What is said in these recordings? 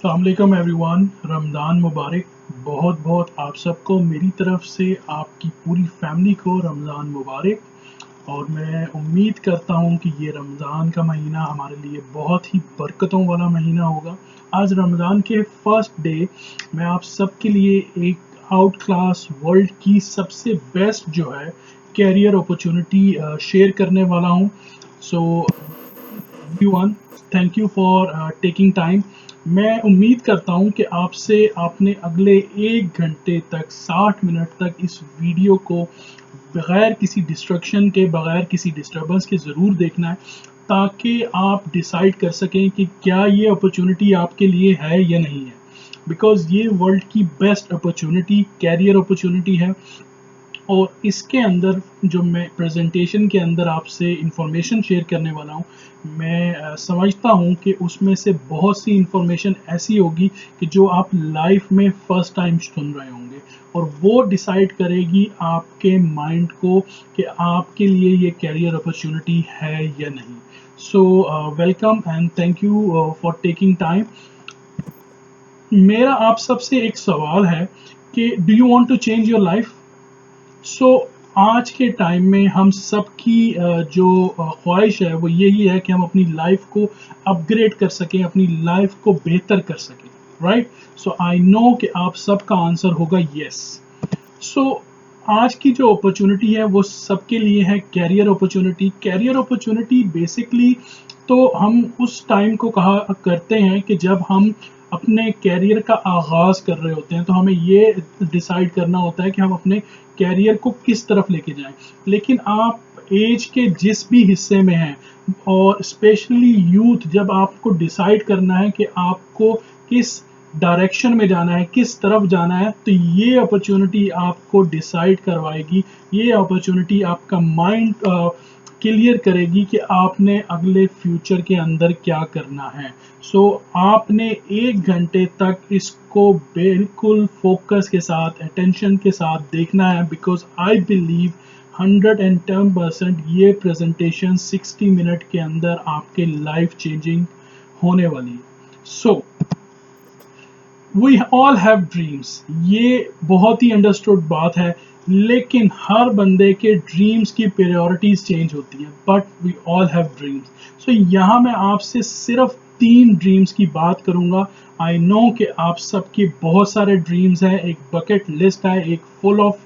अस्सलामुअलैकुम एवरीवन, रमज़ान मुबारक। बहुत बहुत आप सबको मेरी तरफ से, आपकी पूरी फैमिली को रमज़ान मुबारक। और मैं उम्मीद करता हूँ कि ये रमज़ान का महीना हमारे लिए बहुत ही बरकतों वाला महीना होगा। आज रमज़ान के फर्स्ट डे मैं आप सबके लिए एक आउट क्लास वर्ल्ड की सबसे बेस्ट जो है कैरियर अपॉर्चुनिटी शेयर करने वाला हूँ। So everyone, thank you for taking time. मैं उम्मीद करता हूं कि आपने अगले 1 घंटे तक 60 मिनट तक इस वीडियो को बगैर किसी डिस्ट्रक्शन के, बगैर किसी डिस्टरबेंस के ज़रूर देखना है, ताकि आप डिसाइड कर सकें कि क्या ये अपॉर्चुनिटी आपके लिए है या नहीं है। बिकॉज़ ये वर्ल्ड की बेस्ट अपॉर्चुनिटी, कैरियर अपॉर्चुनिटी है। और इसके अंदर जो मैं प्रेजेंटेशन के अंदर आपसे इंफॉर्मेशन शेयर करने वाला हूँ, मैं समझता हूँ कि उसमें से बहुत सी इंफॉर्मेशन ऐसी होगी कि जो आप लाइफ में फर्स्ट टाइम सुन रहे होंगे, और वो डिसाइड करेगी आपके माइंड को कि आपके लिए ये कैरियर अपॉर्चुनिटी है या नहीं। So welcome and thank you for taking time. मेरा आप सबसे एक सवाल है कि do you want to change your life? So आज के टाइम में हम सबकी जो ख्वाहिश है वो यही है कि हम अपनी लाइफ को अपग्रेड कर सकें, अपनी लाइफ को बेहतर कर सकें, राइट? सो आई नो कि आप सबका आंसर होगा यस। सो आज की जो अपॉर्चुनिटी है वो सबके लिए है career opportunity. Career opportunity basically तो हम उस टाइम को कहा करते हैं कि जब हम अपने कैरियर का आगाज कर रहे होते हैं, तो हमें ये डिसाइड करना होता है कि हम अपने कैरियर को किस तरफ लेके जाएं। लेकिन आप एज के जिस भी हिस्से में हैं, और स्पेशली यूथ, जब आपको डिसाइड करना है कि आपको किस डायरेक्शन में जाना है, किस तरफ जाना है, तो ये अपॉर्चुनिटी आपको डिसाइड करवाएगी। ये अपॉर्चुनिटी आपका माइंड क्लियर करेगी कि आपने अगले फ्यूचर के अंदर क्या करना है। सो आपने 1 घंटे तक इसको बिल्कुल फोकस के साथ, अटेंशन के साथ देखना है, बिकॉज आई बिलीव 110% ये प्रेजेंटेशन 60 मिनट के अंदर आपके लाइफ चेंजिंग होने वाली है। So we all have dreams, ये बहुत ही अंडरस्टूड बात है। लेकिन हर बंदे के ड्रीम्स की प्रायोरिटीज चेंज होती हैं, but we all have dreams. So यहाँ मैं आपसे सिर्फ 3 ड्रीम्स की बात करूंगा। आई नो कि आप सबके बहुत सारे ड्रीम्स हैं, एक बकेट लिस्ट है, एक फुल ऑफ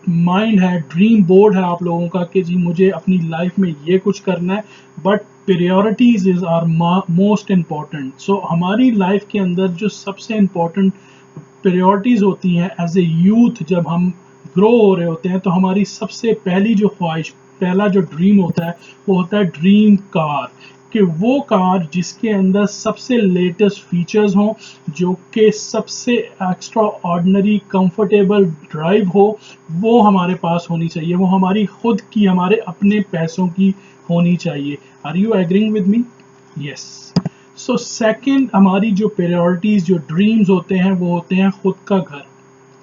माइंड है, ड्रीम बोर्ड है आप लोगों का कि जी मुझे अपनी लाइफ में ये कुछ करना है। But priorities is are most important. So हमारी लाइफ के अंदर जो सबसे इम्पॉर्टेंट प्रायोरिटीज होती हैं एज ए यूथ, जब हम ग्रो हो रहे होते हैं, तो हमारी सबसे पहली जो ख्वाहिश, पहला जो ड्रीम होता है, वो होता है ड्रीम कार। कि वो कार जिसके अंदर सबसे लेटेस्ट फीचर्स हों, जो कि सबसे एक्स्ट्रा ऑर्डिनरी कंफर्टेबल ड्राइव हो, वो हमारे पास होनी चाहिए। वो हमारी खुद की, हमारे अपने पैसों की होनी चाहिए। Are you agreeing with me? Yes. So second, हमारी जो प्रायोरिटीज, जो ड्रीम्स होते हैं, वो होते हैं खुद का घर,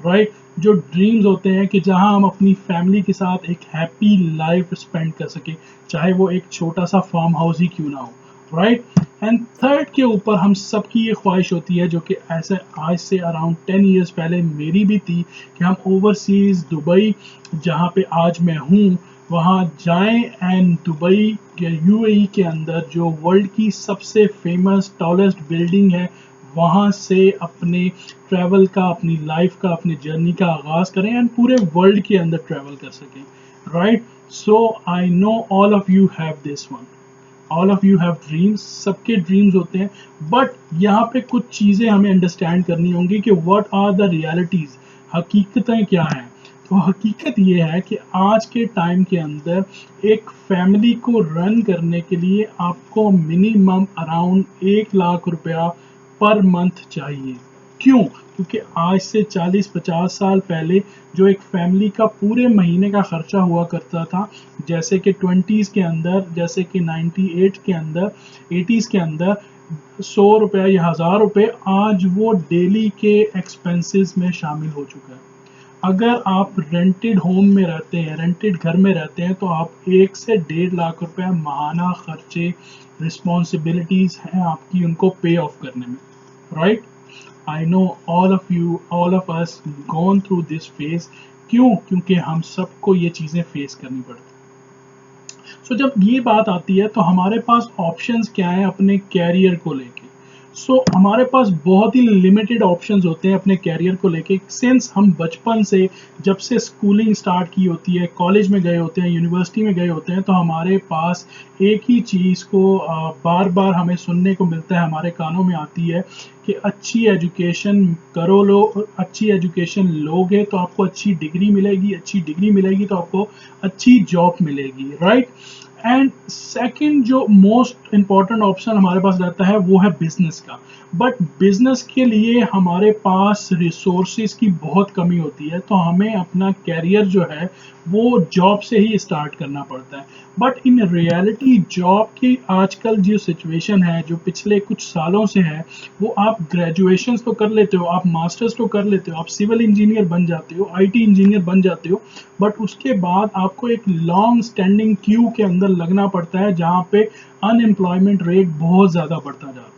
राइट? जो ड्रीम्स होते हैं कि जहां हम अपनी फैमिली के साथ एक हैप्पी लाइफ स्पेंड कर सके, चाहे वो एक छोटा सा फार्म हाउस ही क्यों ना हो, राइट? एंड थर्ड के ऊपर हम सबकी ये ख्वाहिश होती है, जो कि ऐसे आज से अराउंड 10 ईयर्स पहले मेरी भी थी, कि हम ओवरसीज दुबई, जहाँ पे आज मैं हूँ, वहाँ जाएं। एंड दुबई या यूएई के अंदर जो वर्ल्ड की सबसे फेमस टॉलेस्ट बिल्डिंग है, वहाँ से अपने ट्रैवल का, अपनी लाइफ का, अपनी जर्नी का आगाज करें, एंड पूरे वर्ल्ड के अंदर ट्रैवल कर सकें, right? So I know all of you have this one, all of you have dreams, सबके ड्रीम्स होते हैं। बट यहाँ पे कुछ चीज़ें हमें अंडरस्टैंड करनी होंगी कि व्हाट आर द रियलिटीज़, हकीकतें क्या हैं। तो हकीकत ये है कि आज के टाइम के अंदर एक फैमिली को रन करने के लिए आपको मिनिमम अराउंड 1 लाख रुपया पर मंथ चाहिए। क्यों? क्योंकि आज से 40-50 साल पहले जो एक फैमिली का पूरे महीने का खर्चा हुआ करता था, जैसे कि 20s के अंदर, जैसे कि 98 के अंदर, 80s के अंदर, 100 रुपया या 1000 रुपये, आज वो डेली के एक्सपेंसेस में शामिल हो चुका है। अगर आप रेंटेड होम में रहते हैं, रेंटेड घर में रहते हैं, तो आप 1 से 1.5 लाख रुपया माहाना खर्चे, रिस्पॉन्सिबिलिटीज़ हैं आपकी, उनको पे ऑफ करने में, right? I know all of us gone through this phase. क्यों? क्योंकि हम सबको ये चीज़ें फेस करनी पड़ती। सो जब ये बात आती है तो हमारे पास ऑप्शंस क्या हैं अपने कैरियर को लेके। सो हमारे पास बहुत ही लिमिटेड ऑप्शंस होते हैं अपने कैरियर को लेके, सिंस हम बचपन से, जब से स्कूलिंग स्टार्ट की होती है, कॉलेज में गए होते हैं, यूनिवर्सिटी में गए होते हैं, तो हमारे पास एक ही चीज़ को बार बार हमें सुनने को मिलता है, हमारे कानों में आती है कि अच्छी एजुकेशन करो, लो अच्छी एजुकेशन लोगे तो आपको अच्छी डिग्री मिलेगी, अच्छी डिग्री मिलेगी तो आपको अच्छी जॉब मिलेगी, राइट? एंड सेकंड जो मोस्ट इम्पॉर्टेंट ऑप्शन हमारे पास रहता है वो है बिजनेस का। बट बिजनेस के लिए हमारे पास रिसोर्सेज की बहुत कमी होती है, तो हमें अपना कैरियर जो है वो जॉब से ही स्टार्ट करना पड़ता है। बट इन रियलिटी जॉब की आजकल जो सिचुएशन है, जो पिछले कुछ सालों से है, वो आप ग्रेजुएशन तो कर लेते हो, आप मास्टर्स तो कर लेते हो, आप सिविल इंजीनियर बन जाते हो, आईटी इंजीनियर बन जाते हो, बट उसके बाद आपको एक लॉन्ग स्टैंडिंग क्यू के अंदर लगना पड़ता है जहाँ पे अनएम्प्लॉयमेंट रेट बहुत ज़्यादा बढ़ता जा रहा है,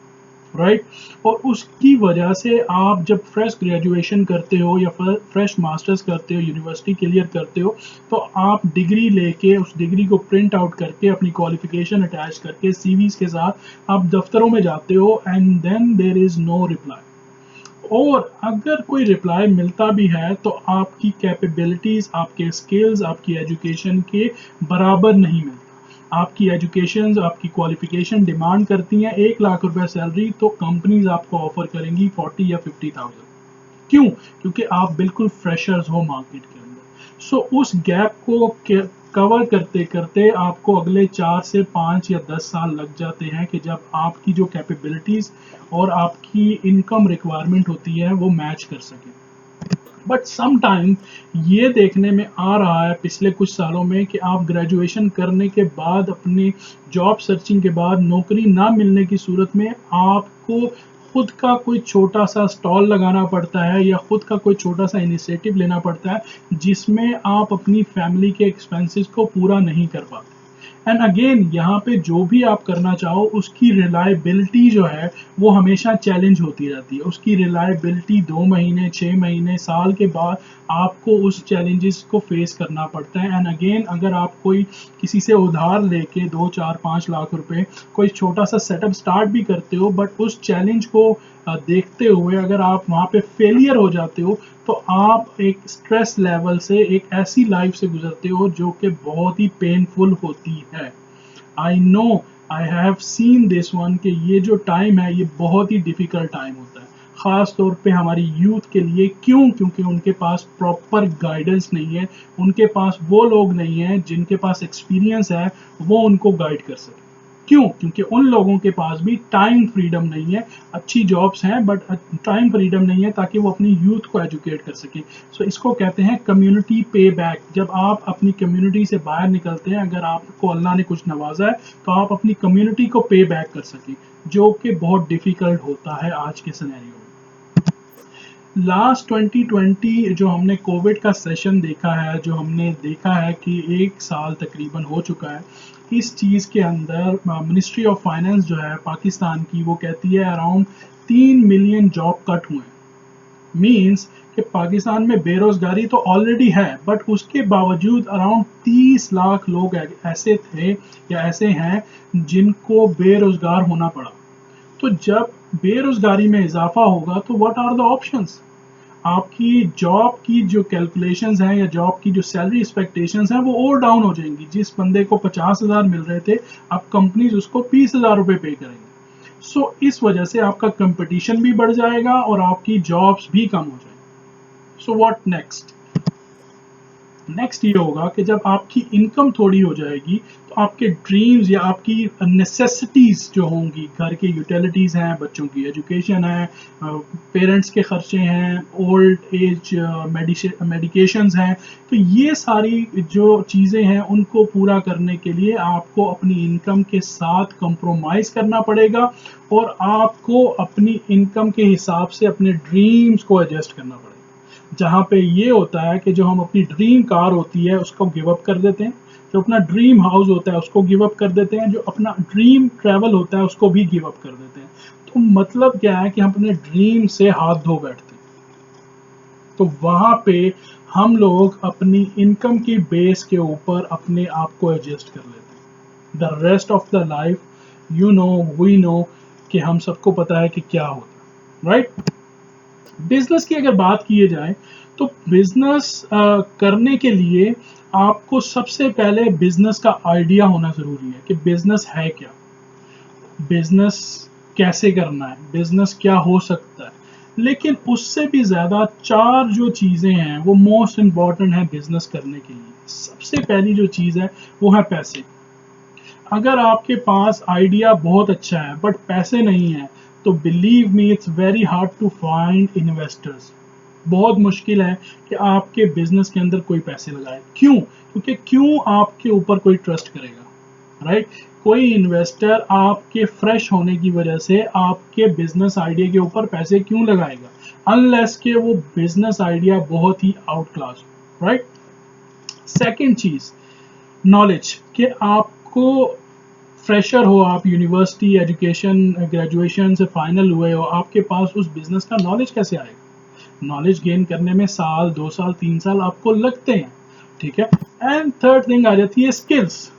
राइट? और उसकी वजह से आप जब फ्रेश ग्रेजुएशन करते हो या फ्रेश मास्टर्स करते हो, यूनिवर्सिटी क्लियर करते हो, तो आप डिग्री लेके उस डिग्री को प्रिंट आउट करके अपनी क्वालिफिकेशन अटैच करके सीवीज के साथ आप दफ्तरों में जाते हो, and then there is no reply. और अगर कोई रिप्लाई मिलता भी है तो आपकी कैपेबिलिटीज, आपके स्किल्स, आपकी एजुकेशन के बराबर नहीं मिलता। आपकी एजुकेशन, आपकी क्वालिफिकेशन डिमांड करती हैं 1 लाख रुपए सैलरी, तो कंपनीज आपको ऑफर करेंगी 40 या 50,000। क्यों? क्योंकि आप बिल्कुल फ्रेशर्स हो मार्केट के अंदर। सो उस गैप को कवर करते करते आपको अगले 4 से 5 या 10 साल लग जाते हैं कि जब आपकी जो कैपेबिलिटीज और आपकी इनकम रिक्वायरमेंट होती है वो मैच कर सके। बट सम टाइम ये देखने में आ रहा है पिछले कुछ सालों में कि आप ग्रेजुएशन करने के बाद, अपनी जॉब सर्चिंग के बाद नौकरी ना मिलने की सूरत में आपको खुद का कोई छोटा सा स्टॉल लगाना पड़ता है या खुद का कोई छोटा सा इनिशिएटिव लेना पड़ता है जिसमें आप अपनी फैमिली के एक्सपेंसेस को पूरा नहीं कर पाते। एंड अगेन यहाँ पे जो भी आप करना चाहो उसकी रिलायबिलिटी जो है वो हमेशा चैलेंज होती रहती है। उसकी रिलायबिलिटी 2 महीने, 6 महीने, साल के बाद आपको उस चैलेंजेस को फेस करना पड़ता है। एंड अगेन अगर आप कोई किसी से उधार लेके 2, 4, 5 लाख रुपए कोई छोटा सा सेटअप स्टार्ट भी करते हो, बट उस चैलेंज को देखते हुए अगर आप वहाँ पे फेलियर हो जाते हो तो आप एक स्ट्रेस लेवल से, एक ऐसी लाइफ से गुजरते हो जो कि बहुत ही पेनफुल होती है। I know, I have seen this one कि ये जो टाइम है ये बहुत ही डिफिकल्ट टाइम होता है, ख़ास तौर पे हमारी यूथ के लिए। क्यों? क्योंकि उनके पास प्रॉपर गाइडेंस नहीं है, उनके पास वो लोग नहीं हैं जिनके पास एक्सपीरियंस है वो उनको गाइड कर सके। क्यों? क्योंकि उन लोगों के पास भी टाइम फ्रीडम नहीं है। अच्छी जॉब्स हैं बट टाइम फ्रीडम नहीं है ताकि वो अपनी यूथ को एजुकेट कर सकें। सो इसको कहते हैं कम्युनिटी पे बैक। जब आप अपनी कम्युनिटी से बाहर निकलते हैं, अगर आपको अल्लाह ने कुछ नवाजा है तो आप अपनी कम्युनिटी को पे बैक कर सकें, जो कि बहुत डिफिकल्ट होता है आज के सिनेरियो में। लास्ट 2020 जो हमने कोविड का सेशन देखा है, जो हमने देखा है कि 1 साल तकरीबन हो चुका है, इस चीज़ के अंदर मिनिस्ट्री ऑफ फाइनेंस जो है पाकिस्तान की वो कहती है अराउंड 3 मिलियन जॉब कट हुए हैं। मीन्स कि पाकिस्तान में बेरोजगारी तो ऑलरेडी है, बट उसके बावजूद अराउंड 30 लाख लोग ऐसे थे या ऐसे हैं जिनको बेरोजगार होना पड़ा। तो जब बेरोजगारी में इजाफा होगा तो व्हाट आर द ऑप्शंस? आपकी जॉब की जो कैलकुलेशंस हैं या जॉब की जो सैलरी एक्सपेक्टेशंस हैं वो और डाउन हो जाएंगी। जिस बंदे को 50,000 मिल रहे थे, अब कंपनीज उसको 20,000 रुपये पे करेंगे। सो इस वजह से आपका कंपटीशन भी बढ़ जाएगा और आपकी जॉब्स भी कम हो जाएंगी। So what next? नेक्स्ट ये होगा कि जब आपकी इनकम थोड़ी हो जाएगी तो आपके ड्रीम्स या आपकी नेसेसिटीज़ जो होंगी, घर के यूटिलिटीज़ हैं, बच्चों की एजुकेशन है, पेरेंट्स के खर्चे हैं, ओल्ड एज मेडिकेशंस हैं, तो ये सारी जो चीज़ें हैं उनको पूरा करने के लिए आपको अपनी इनकम के साथ कंप्रोमाइज़ करना पड़ेगा और आपको अपनी इनकम के हिसाब से अपने ड्रीम्स को एडजस्ट करना पड़ेगा। जहाँ पे ये होता है कि जो हम अपनी ड्रीम कार होती है उसको गिव अप कर देते हैं, जो अपना ड्रीम हाउस होता है उसको गिव अप कर देते हैं, जो अपना ड्रीम ट्रैवल होता है उसको भी गिव अप कर देते हैं। तो तो मतलब क्या है कि हम अपने ड्रीम से हाथ धो बैठते हैं। तो वहां पे हम लोग अपनी इनकम की बेस के ऊपर अपने आप को एडजस्ट कर लेते हैं। The rest of the life, you know, we know, कि हम सबको पता है कि क्या होता है, राइट। बिजनेस की अगर बात की जाए तो बिजनेस करने के लिए आपको सबसे पहले बिजनेस का आइडिया होना जरूरी है कि बिजनेस है क्या, बिजनेस कैसे करना है, बिजनेस क्या हो सकता है। लेकिन उससे भी ज्यादा चार जो चीजें हैं वो मोस्ट इम्पॉर्टेंट है बिजनेस करने के लिए। सबसे पहली जो चीज है वो है पैसे। अगर आपके पास आइडिया बहुत अच्छा है बट पैसे नहीं है, तो believe me it's very hard to find investors. बहुत मुश्किल है कि आपके बिजनेस के अंदर कोई पैसे लगाए। क्यों? क्योंकि क्यों आपके ऊपर कोई ट्रस्ट करेगा, राइट। कोई इन्वेस्टर आपके फ्रेश होने की वजह से आपके बिजनेस आइडिया के ऊपर पैसे क्यों लगाएगा, अनलेस के वो बिजनेस आइडिया बहुत ही आउट क्लास हो, राइट। सेकेंड चीज, नॉलेज, कि आपको फ्रेशर हो, आप यूनिवर्सिटी एजुकेशन ग्रेजुएशन से फाइनल हुए हो, आपके पास उस बिजनेस का नॉलेज कैसे आएगा? नॉलेज गेन करने में साल, 2 साल, 3 साल आपको लगते हैं, ठीक है। एंड थर्ड थिंग आ जाती है स्किल्स।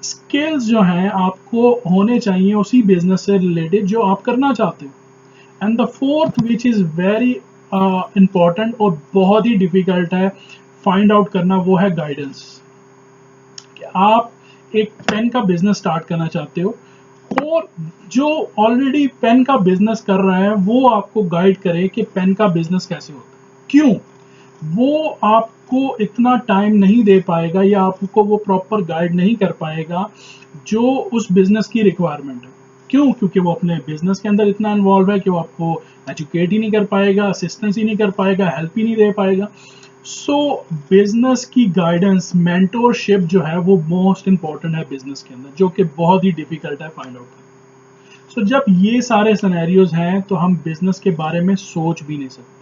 स्किल्स जो हैं आपको होने चाहिए उसी बिजनेस से रिलेटेड जो आप करना चाहते हो। And the fourth which is very important और बहुत ही डिफिकल्ट है फाइंड आउट करना, वो है गाइडेंस। कि आप एक पेन का बिजनेस स्टार्ट करना चाहते हो और जो ऑलरेडी पेन का बिजनेस कर रहा है वो आपको गाइड करे कि पेन का बिजनेस कैसे होता है। क्यों? वो आपको इतना टाइम नहीं दे पाएगा या आपको वो प्रॉपर गाइड नहीं कर पाएगा जो उस बिजनेस की रिक्वायरमेंट है। क्यों? क्योंकि वो अपने बिजनेस के अंदर इतना इन्वॉल्व है कि वो आपको एजुकेट ही नहीं कर पाएगा, असिस्टेंस ही नहीं कर पाएगा, हेल्प ही नहीं दे पाएगा। सो बिजनेस की गाइडेंस, मेंटोरशिप जो है वो मोस्ट इंपॉर्टेंट है बिजनेस के अंदर, जो कि बहुत ही डिफिकल्ट है फाइंड आउट करना। सो जब ये सारे सिनेरियोज हैं तो हम बिजनेस के बारे में सोच भी नहीं सकते।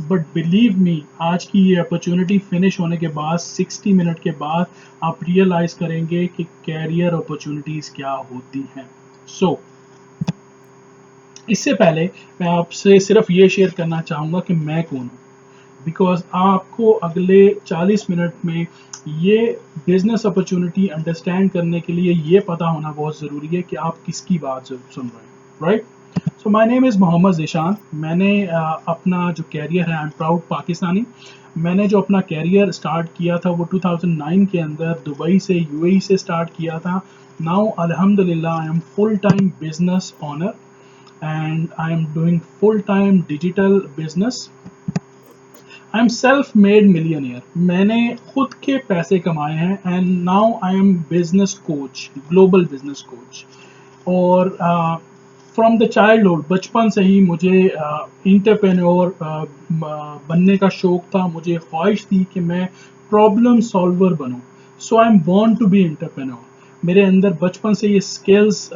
बट बिलीव मी, आज की ये अपॉर्चुनिटी फिनिश होने के बाद 60 मिनट के बाद आप रियलाइज करेंगे कि कैरियर अपॉर्चुनिटीज क्या होती हैं। सो इससे पहले मैं आपसे सिर्फ ये शेयर करना चाहूँगा कि मैं कौन हूँ, बिकॉज आपको अगले 40 मिनट में ये बिजनेस अपॉर्चुनिटी अंडरस्टैंड करने के लिए ये पता होना बहुत ज़रूरी है कि आप किसकी बात सुन रहे हैं, right. So my name is Mohammad Zeeshan. मैंने अपना जो कैरियर है, आई एम प्राउड पाकिस्तानी, मैंने जो अपना कैरियर स्टार्ट किया था वो 2009 के अंदर दुबई से, यूएई से स्टार्ट किया था। नाउ अल्हम्दुलिल्लाह I am full time business honour and I am doing full time digital business. I am self made millionaire, मैंने खुद के पैसे कमाए हैं। And now I am business coach, global business coach. और फ्रॉम द चाइल्डहुड, बचपन से ही मुझे इंटरप्रेन्योर बनने का शौक था, मुझे ख्वाहिश थी कि मैं प्रॉब्लम सॉल्वर बनूं। So I am born to be entrepreneur. मेरे अंदर बचपन से ये स्किल्स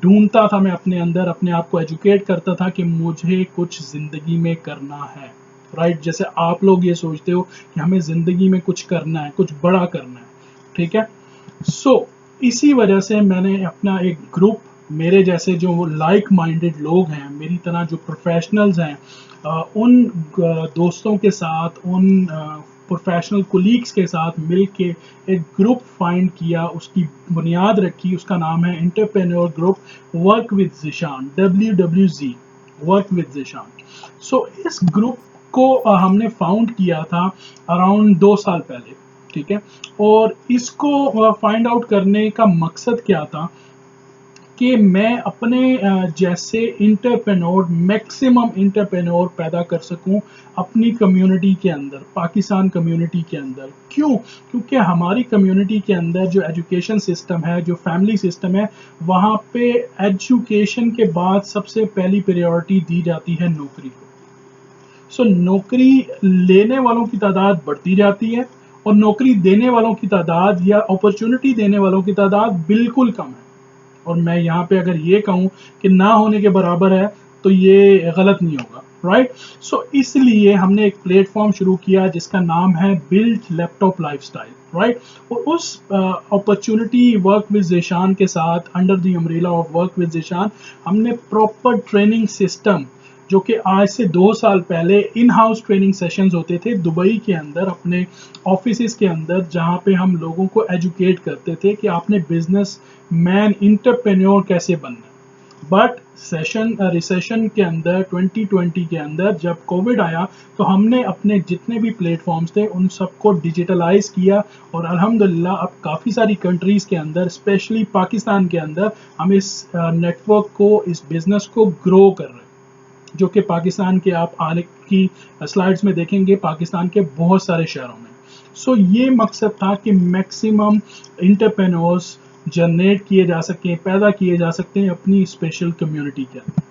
ढूंढता था, मैं अपने अंदर अपने आप को एजुकेट करता था कि मुझे कुछ ज़िंदगी में करना है, राइट। जैसे आप लोग ये सोचते हो कि हमें ज़िंदगी में कुछ करना है, कुछ बड़ा करना है, ठीक है। सो इसी वजह से मैंने अपना एक ग्रुप, मेरे जैसे जो लाइक माइंडेड लोग हैं, मेरी तरह जो प्रोफेशनल्स हैं, उन दोस्तों के साथ, उन प्रोफेशनल कोलीग्स के साथ मिल के एक ग्रुप फाइंड किया, उसकी बुनियाद रखी, उसका नाम है entrepreneur group work with Zeeshan, WWZ, work with Zeeshan. So इस ग्रुप को हमने फाउंड किया था अराउंड 2 साल पहले, ठीक है। और इसको फाइंड आउट करने का मकसद क्या था कि मैं अपने जैसे इंटरप्रेन्योर, मैक्सिमम इंटरप्रेन्योर पैदा कर सकूं अपनी कम्युनिटी के अंदर, पाकिस्तान कम्युनिटी के अंदर। क्यों? क्योंकि हमारी कम्युनिटी के अंदर जो एजुकेशन सिस्टम है, जो फैमिली सिस्टम है, वहाँ पे एजुकेशन के बाद सबसे पहली प्रायोरिटी दी जाती है नौकरी को। सो नौकरी लेने वालों की तादाद बढ़ती जाती है और नौकरी देने वालों की तादाद या अपॉर्चुनिटी देने वालों की तादाद बिल्कुल कम है। और मैं यहाँ पे अगर ये कहूँ कि ना होने के बराबर है तो ये गलत नहीं होगा, राइट। सो इसलिए हमने एक प्लेटफॉर्म शुरू किया जिसका नाम है बिल्ड लैपटॉप लाइफस्टाइल, राइट। और उस अपॉर्चुनिटी वर्क विद ज़ीशान के साथ, under the umbrella of work with Zeeshan, हमने प्रॉपर ट्रेनिंग सिस्टम, जो कि आज से 2 साल पहले इन हाउस ट्रेनिंग सेशंस होते थे दुबई के अंदर अपने ऑफिस के अंदर, जहाँ पे हम लोगों को एजुकेट करते थे कि आपने बिजनेस मैन इंटरप्रेन्योर कैसे बनना है। बट रिसेशन के अंदर 2020 के अंदर जब कोविड आया, तो हमने अपने जितने भी प्लेटफॉर्म्स थे उन सबको डिजिटलाइज किया, और अल्हम्दुलिल्लाह अब काफ़ी सारी कंट्रीज़ के अंदर, स्पेशली पाकिस्तान के अंदर, हम इस नेटवर्क को, इस बिज़नेस को ग्रो कर रहे हैं, जो कि पाकिस्तान के आप आने की स्लाइड्स में देखेंगे, पाकिस्तान के बहुत सारे शहरों में। सो ये मकसद था कि मैक्सिमम इंटरप्रेन्योर्स जनरेट किए जा सकें, पैदा किए जा सकते हैं अपनी स्पेशल कम्युनिटी के अंदर।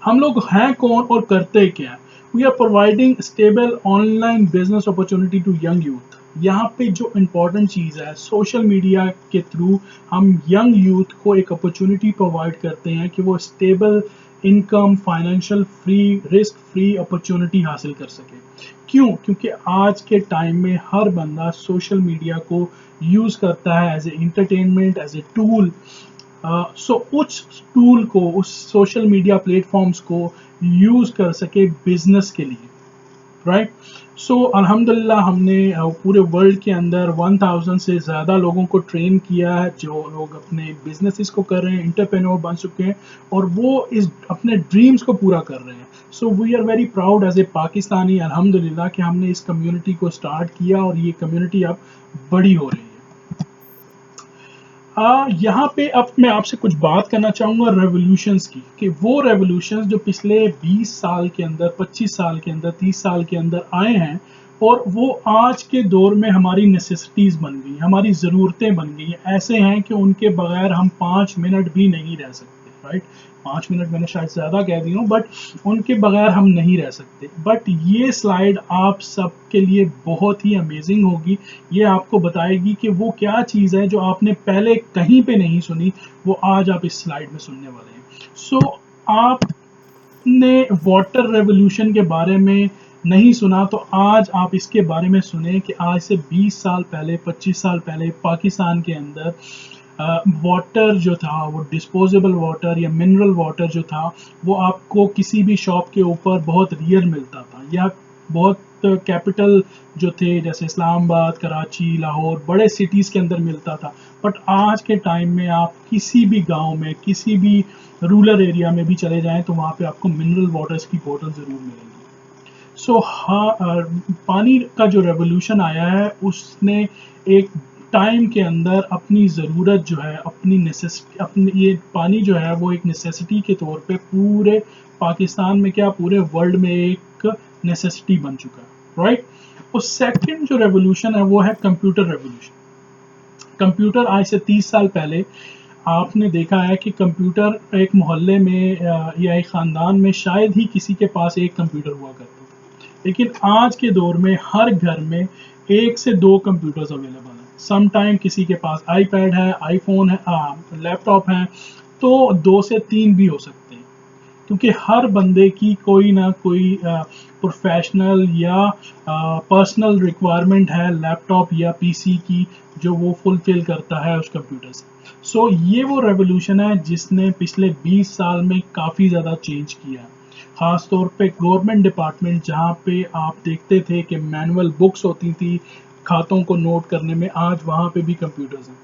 हम लोग हैं कौन और करते क्या? We are providing stable online business opportunity to young youth. यहाँ पे जो इम्पोर्टेंट चीज़ है, सोशल मीडिया के थ्रू हम यंग यूथ को एक अपॉर्चुनिटी प्रोवाइड करते हैं कि वो stable income, financial free, risk free opportunity हासिल कर सके। क्यों? क्योंकि आज के टाइम में हर बंदा सोशल मीडिया को यूज़ करता है as a entertainment, as a tool. So उस टूल को, उस सोशल मीडिया प्लेटफॉर्म्स को यूज़ कर सके बिजनेस के लिए, राइट। सो अल्हम्दुलिल्लाह हमने पूरे वर्ल्ड के अंदर 1000 से ज़्यादा लोगों को ट्रेन किया है, जो लोग अपने बिजनेसेस को कर रहे हैं, इंटरप्रेन्योर बन चुके हैं, और वो इस अपने ड्रीम्स को पूरा कर रहे हैं। So we are very proud as a Pakistani, अल्हम्दुलिल्लाह, कि हमने इस कम्युनिटी को स्टार्ट किया और ये कम्युनिटी अब बड़ी हो रही है। यहाँ पे अब मैं आपसे कुछ बात करना चाहूँगा रेवोल्यूशंस की, कि वो रेवोल्यूशंस जो पिछले 20 साल के अंदर, 25 साल के अंदर, 30 साल के अंदर आए हैं, और वो आज के दौर में हमारी नेसेसिटीज़ बन गई, हमारी ज़रूरतें बन गई हैं। ऐसे हैं कि उनके बगैर हम 5 मिनट भी नहीं रह सकते, राइट। 5 मिनट मैंने शायद ज़्यादा कह दी हूँ, बट उनके बगैर हम नहीं रह सकते। बट ये स्लाइड आप सबके लिए बहुत ही अमेजिंग होगी। ये आपको बताएगी कि वो क्या चीज़ है जो आपने पहले कहीं पे नहीं सुनी, वो आज आप इस स्लाइड में सुनने वाले हैं। सो आपने वाटर रेवोल्यूशन के बारे में नहीं सुना, तो आज आप इसके बारे में सुने कि आज से 20 साल पहले, 25 साल पहले पाकिस्तान के अंदर वाटर जो था, वो डिस्पोजेबल वाटर या मिनरल वाटर जो था, वो आपको किसी भी शॉप के ऊपर बहुत रियर मिलता था, या बहुत कैपिटल जो थे जैसे इस्लामाबाद, कराची, लाहौर, बड़े सिटीज़ के अंदर मिलता था। बट आज के टाइम में आप किसी भी गांव में, किसी भी रूरल एरिया में भी चले जाएं, तो वहाँ पे आपको मिनरल वाटर्स की बोतल ज़रूर मिलेंगी। सो हाँ, पानी का जो रेवोल्यूशन आया है, उसने एक टाइम के अंदर अपनी ज़रूरत जो है, अपनी नेसेसिटी, अपनी ये पानी जो है वो एक नेसेसिटी के तौर पे पूरे पाकिस्तान में, क्या पूरे वर्ल्ड में एक नेसेसिटी बन चुका है, राइट। और सेकंड जो रेवोल्यूशन है वो है कंप्यूटर रेवोल्यूशन। कंप्यूटर आज से 30 साल पहले आपने देखा है कि कंप्यूटर एक मोहल्ले में या एक ख़ानदान में शायद ही किसी के पास एक कंप्यूटर हुआ करता था, लेकिन आज के दौर में हर घर में 1 से 2 कंप्यूटर्स अवेलेबल हैं। सम टाइम किसी के पास आईपैड है, आईफोन है, लैपटॉप है, तो 2 से 3 भी हो सकते हैं, क्योंकि हर बंदे की कोई ना कोई प्रोफेशनल या पर्सनल रिक्वायरमेंट है लैपटॉप या पीसी की, जो वो फुलफिल करता है उस कंप्यूटर से। सो ये वो रेवोल्यूशन है जिसने पिछले 20 साल में काफ़ी ज़्यादा चेंज किया है। ख़ास तौर पे गवर्नमेंट डिपार्टमेंट, जहाँ पे आप देखते थे कि मैनुअल बुक्स होती थी खातों को नोट करने में, आज वहाँ पे भी कंप्यूटर्स हैं,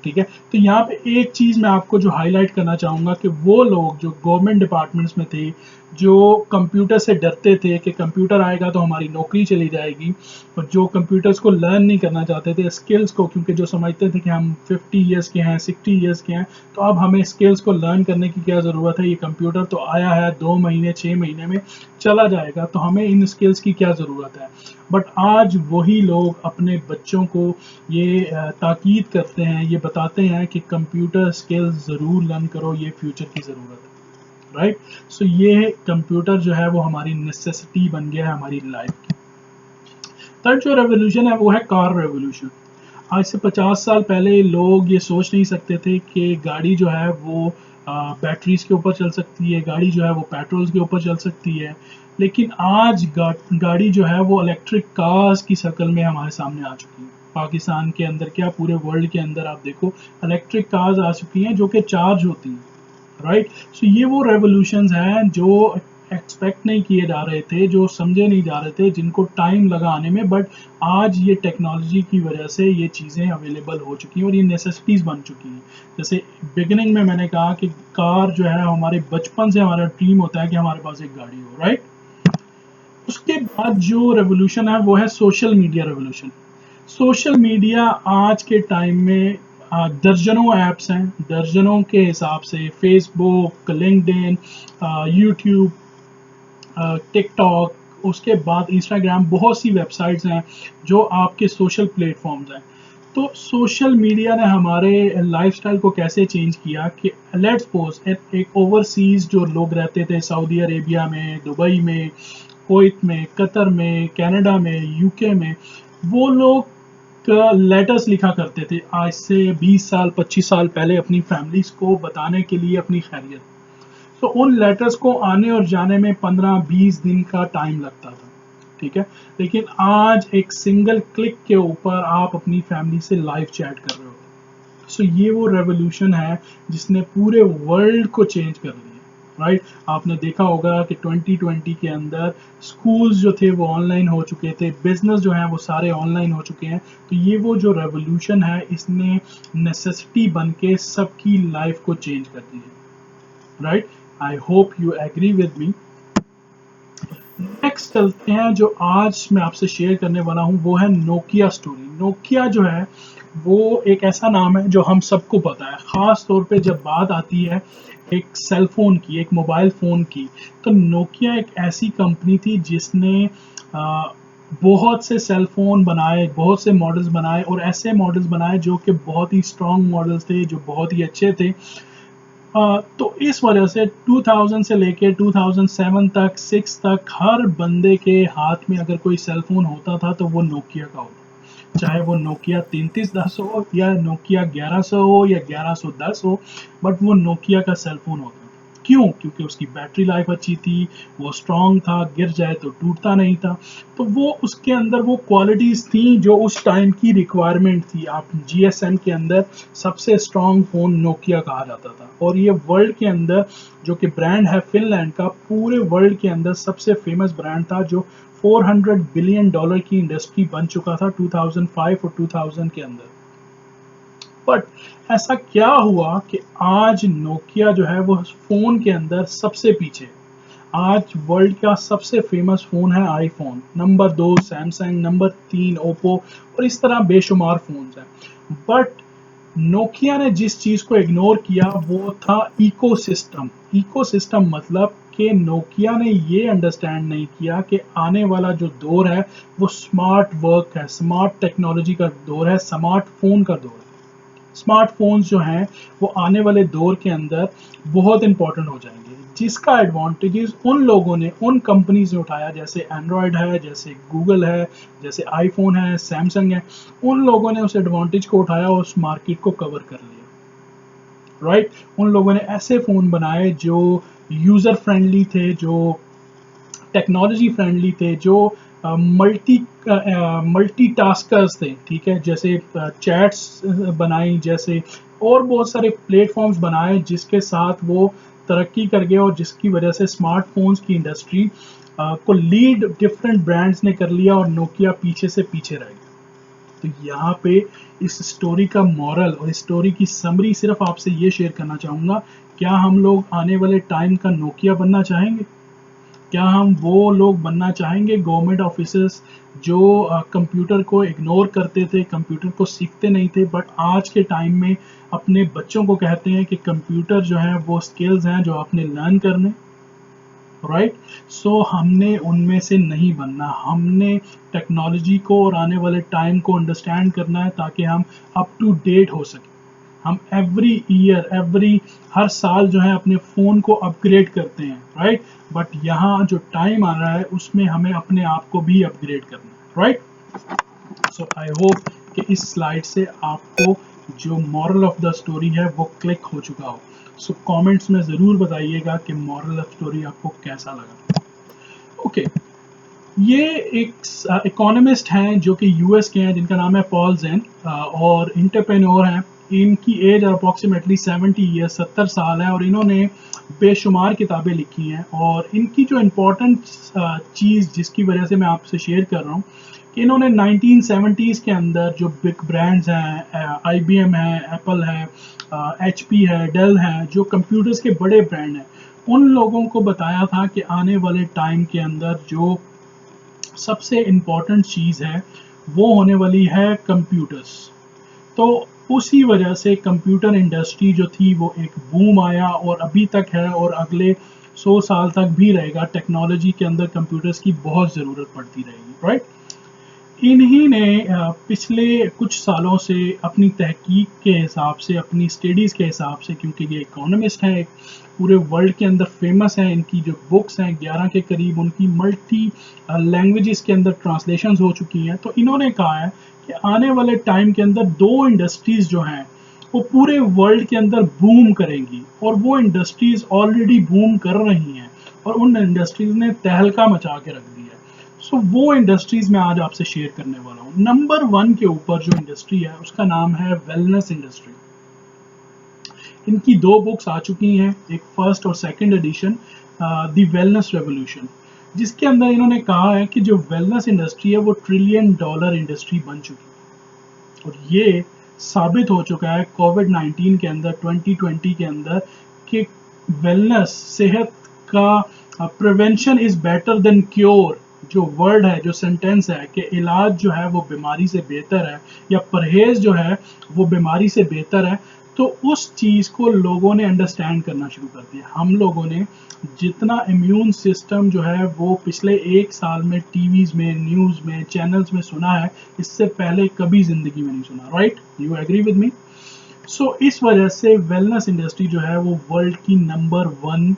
ठीक है। तो यहाँ पे एक चीज़ मैं आपको जो हाईलाइट करना चाहूँगा कि वो लोग जो गवर्नमेंट डिपार्टमेंट्स में थे, जो कंप्यूटर से डरते थे कि कंप्यूटर आएगा तो हमारी नौकरी चली जाएगी, और जो कंप्यूटर्स को लर्न नहीं करना चाहते थे, स्किल्स को, क्योंकि जो समझते थे कि हम 50 ईयर्स के हैं, 60 ईयर्स के हैं, तो अब हमें स्किल्स को लर्न करने की क्या ज़रूरत है, ये कंप्यूटर तो आया है 2 महीने 6 महीने में चला जाएगा, तो हमें इन स्किल्स की क्या ज़रूरत है। बट आज वही लोग अपने बच्चों को ये ताकीद करते हैं, ये बताते हैं कि कंप्यूटर स्किल्स ज़रूर लर्न करो, ये फ्यूचर की ज़रूरत है, राइट। सो ये कंप्यूटर जो है वो हमारी नेसेसिटी बन गया है हमारी लाइफ की। थर्ड जो रेवोल्यूशन है वो है कार रेवोल्यूशन। आज से 50 साल पहले लोग ये सोच नहीं सकते थे कि गाड़ी जो है वो बैटरीज के ऊपर चल सकती है, गाड़ी जो है वो पेट्रोल के ऊपर चल सकती है, लेकिन आज गाड़ी जो है वो इलेक्ट्रिक कार्स की शक्ल में हमारे सामने आ चुकी है। पाकिस्तान के अंदर क्या पूरे वर्ल्ड के अंदर आप देखो इलेक्ट्रिक कार्स आ चुकी हैं जो कि चार्ज होती हैं, राइट। सो ये वो रेवोल्यूशंस हैं जो एक्सपेक्ट नहीं किए जा रहे थे, जो समझे नहीं जा रहे थे, जिनको टाइम लगा आने में, बट आज ये टेक्नोलॉजी की वजह से ये चीज़ें अवेलेबल हो चुकी हैं और ये नेसेसिटीज़ बन चुकी हैं। जैसे बिगिनिंग में मैंने कहा कि कार जो है हमारे बचपन से हमारा ड्रीम होता है कि हमारे पास एक गाड़ी हो, राइट। उसके बाद जो रेवोल्यूशन है वो है social media revolution. Social media आज के टाइम में दर्जनों ऐप्स हैं, दर्जनों के हिसाब से फेसबुक, लिंक्डइन, यूट्यूब, टिकटॉक, उसके बाद इंस्टाग्राम, बहुत सी वेबसाइट्स हैं जो आपके सोशल प्लेटफॉर्म्स हैं। तो सोशल मीडिया ने हमारे लाइफस्टाइल को कैसे चेंज किया कि लेट्स सपोज एक ओवरसीज जो लोग रहते थे सऊदी अरेबिया में, दुबई में, कुवैत में, कतर में, कनाडा में, यूके में, वो लोग लेटर्स लिखा करते थे आज से 20 साल 25 साल पहले अपनी फैमिलीज को बताने के लिए अपनी खैरियत। तो उन लेटर्स को आने और जाने में 15-20 दिन का टाइम लगता था, ठीक है। लेकिन आज एक सिंगल क्लिक के ऊपर आप अपनी फैमिली से लाइव चैट कर रहे हो। सो ये वो रेवोल्यूशन है जिसने पूरे वर्ल्ड को चेंज कर दिया, राइट। आपने देखा होगा कि 2020 के अंदर स्कूल्स जो थे वो ऑनलाइन हो चुके थे, बिजनेस जो है वो सारे ऑनलाइन हो चुके हैं। तो ये वो जो रेवोल्यूशन है इसने नेसेसिटी बन के सबकी लाइफ को चेंज कर दी है, right. I hope you agree with me. Next चलते हैं, जो आज मैं आपसे शेयर करने वाला हूँ वो है नोकिया स्टोरी। नोकिया जो है वो एक ऐसा नाम है जो हम सबको पता है, खास तौर पे जब बात आती है एक सेल फोन की, एक मोबाइल फोन की, तो नोकिया एक ऐसी कंपनी थी जिसने बहुत से सेल फोन बनाए, बहुत से मॉडल्स बनाए और ऐसे मॉडल्स बनाए जो कि बहुत ही स्ट्रॉन्ग मॉडल्स थे, जो बहुत ही अच्छे थे। तो इस वजह से 2000 से लेके 2007 तक 6 तक हर बंदे के हाथ में अगर कोई सेल फोन होता था तो वो नोकिया का होता, चाहे वो नोकिया 3310 हो या नोकिया 1100 हो या 1110 हो, बट वो नोकिया का सेल फोन होता। क्यों? क्योंकि उसकी बैटरी लाइफ अच्छी थी, वो स्ट्रॉन्ग था, गिर जाए तो टूटता नहीं था। तो वो उसके अंदर वो क्वालिटीज़ थी जो उस टाइम की रिक्वायरमेंट थी। आप जीएसएम के अंदर सबसे स्ट्रॉन्ग फ़ोन नोकिया कहा जाता था और ये वर्ल्ड के अंदर जो कि ब्रांड है फिनलैंड का, पूरे वर्ल्ड के अंदर सबसे फेमस ब्रांड था जो $400 बिलियन की इंडस्ट्री बन चुका था 2005 और 2000 के अंदर। बट ऐसा क्या हुआ कि आज नोकिया जो है वो फोन के अंदर सबसे पीछे। आज वर्ल्ड का सबसे फेमस फोन है iPhone, number 2 Samsung, number 3 Oppo और इस तरह बेशुमार फोन्स हैं। बट नोकिया ने जिस चीज को इग्नोर किया वो था इकोसिस्टम। इकोसिस्टम मतलब कि नोकिया ने ये अंडरस्टैंड नहीं किया कि आने वाला जो दौर है वो स्मार्ट वर्क है, स्मार्ट टेक्नोलॉजी का दौर है, स्मार्टफोन का दौर है। स्मार्टफोन्स जो हैं वो आने वाले दौर के अंदर बहुत इंपॉर्टेंट हो जाएंगे, जिसका एडवांटेजेस उन लोगों ने, उन कंपनीज ने उठाया, जैसे एंड्रॉयड है, जैसे गूगल है, जैसे आईफोन है, सैमसंग है। उन लोगों ने उस एडवांटेज को उठाया और उस मार्केट को कवर कर लिया, राइट। उन लोगों ने ऐसे फ़ोन बनाए जो यूज़र फ्रेंडली थे, जो टेक्नोलॉजी फ्रेंडली थे, जो मल्टीटास्कर्स थे, ठीक है। जैसे चैट्स बनाई, जैसे और बहुत सारे प्लेटफॉर्म्स बनाए जिसके साथ वो तरक्की कर गए और जिसकी वजह से स्मार्टफोन्स की इंडस्ट्री को लीड डिफरेंट ब्रांड्स ने कर लिया और नोकिया पीछे से पीछे रह गया। तो यहाँ पे इस स्टोरी का मॉरल और स्टोरी की समरी सिर्फ आपसे ये शेयर करना चाहूँगा, क्या हम लोग आने वाले टाइम का नोकिया बनना चाहेंगे? क्या हम वो लोग बनना चाहेंगे गवर्नमेंट ऑफिसर्स जो कंप्यूटर को इग्नोर करते थे, कंप्यूटर को सीखते नहीं थे, बट आज के टाइम में अपने बच्चों को कहते हैं कि कंप्यूटर जो है वो स्किल्स हैं जो आपने लर्न करने, राइट। सो हमने उनमें से नहीं बनना, हमने टेक्नोलॉजी को और आने वाले टाइम को अंडरस्टैंड करना है ताकि हम अप टू डेट हो सके। हम एवरी ईयर, हर साल जो है अपने फ़ोन को अपग्रेड करते हैं, राइट। बट यहाँ जो टाइम आ रहा है उसमें हमें अपने आप को भी अपग्रेड करना है, राइट। सो आई होप कि इस स्लाइड से आपको जो मॉरल ऑफ द स्टोरी है वो क्लिक हो चुका हो। सो कमेंट्स में ज़रूर बताइएगा कि मॉरल ऑफ स्टोरी आपको कैसा लगा। ओके, ये एक इकोनॉमिस्ट हैं जो कि यूएस के हैं, जिनका नाम है पॉल जेन, और इंटरप्रेन्योर हैं। इनकी एज अप्रॉक्सीमेटली 70 ईयर्स, 70 साल है, और इन्होंने बेशुमार किताबें लिखी हैं। और इनकी जो इम्पोर्टेंट चीज़ जिसकी वजह से मैं आपसे शेयर कर रहा हूँ कि इन्होंने 1970s के अंदर जो बिग ब्रांड्स हैं, IBM है, एप्पल है, HP है, डेल है, जो कंप्यूटर्स के बड़े ब्रांड हैं, उन लोगों को बताया था कि आने वाले टाइम के अंदर जो सबसे इम्पॉर्टेंट चीज़ है वो होने वाली है कंप्यूटर्स। तो उसी वजह से कंप्यूटर इंडस्ट्री जो थी वो एक बूम आया, और अभी तक है, और अगले 100 साल तक भी रहेगा। टेक्नोलॉजी के अंदर कंप्यूटर्स की बहुत ज़रूरत पड़ती रहेगी, राइट। इन्हीं ने पिछले कुछ सालों से अपनी तहकीक के हिसाब से, अपनी स्टडीज़ के हिसाब से, क्योंकि ये इकोनॉमिस्ट हैं, पूरे वर्ल्ड के अंदर फेमस हैं, इनकी जो बुक्स हैं 11 के करीब, उनकी मल्टी लैंग्वेजेस के अंदर ट्रांसलेशंस हो चुकी हैं। तो इन्होंने कहा है कि आने वाले टाइम के अंदर 2 इंडस्ट्रीज़ जो हैं वो पूरे वर्ल्ड के अंदर बूम करेंगी, और वो इंडस्ट्रीज़ ऑलरेडी बूम कर रही हैं, और उन इंडस्ट्रीज़ ने तहलका मचा के रख दिया है। सो वो इंडस्ट्रीज़ मैं आज आपसे शेयर करने वाला हूँ। नंबर 1 के ऊपर जो इंडस्ट्री है उसका नाम है वेलनेस इंडस्ट्री। इनकी 2 बुक्स आ चुकी हैं, एक फर्स्ट और second edition, the wellness revolution, जिसके अंदर इन्होंने कहा है कि जो वेलनेस इंडस्ट्री है वो $1 ट्रिलियन इंडस्ट्री बन चुकी है। और ये साबित हो चुका है कोविड-19 के अंदर, 2020 के अंदर, कि वेलनेस, सेहत का prevention is better than cure, जो वर्ड है, जो सेंटेंस है कि इलाज जो है वो बीमारी से बेहतर है, या परहेज़ जो है वो बीमारी से बेहतर है, तो उस चीज़ को लोगों ने अंडरस्टैंड करना शुरू कर दिया। हम लोगों ने जितना इम्यून सिस्टम जो है वो पिछले 1 साल में टीवीज़ में, न्यूज़ में, चैनल्स में सुना है, इससे पहले कभी ज़िंदगी में नहीं सुना, right? You agree with me? So इस वजह से वेलनेस इंडस्ट्री जो है वो वर्ल्ड की नंबर 1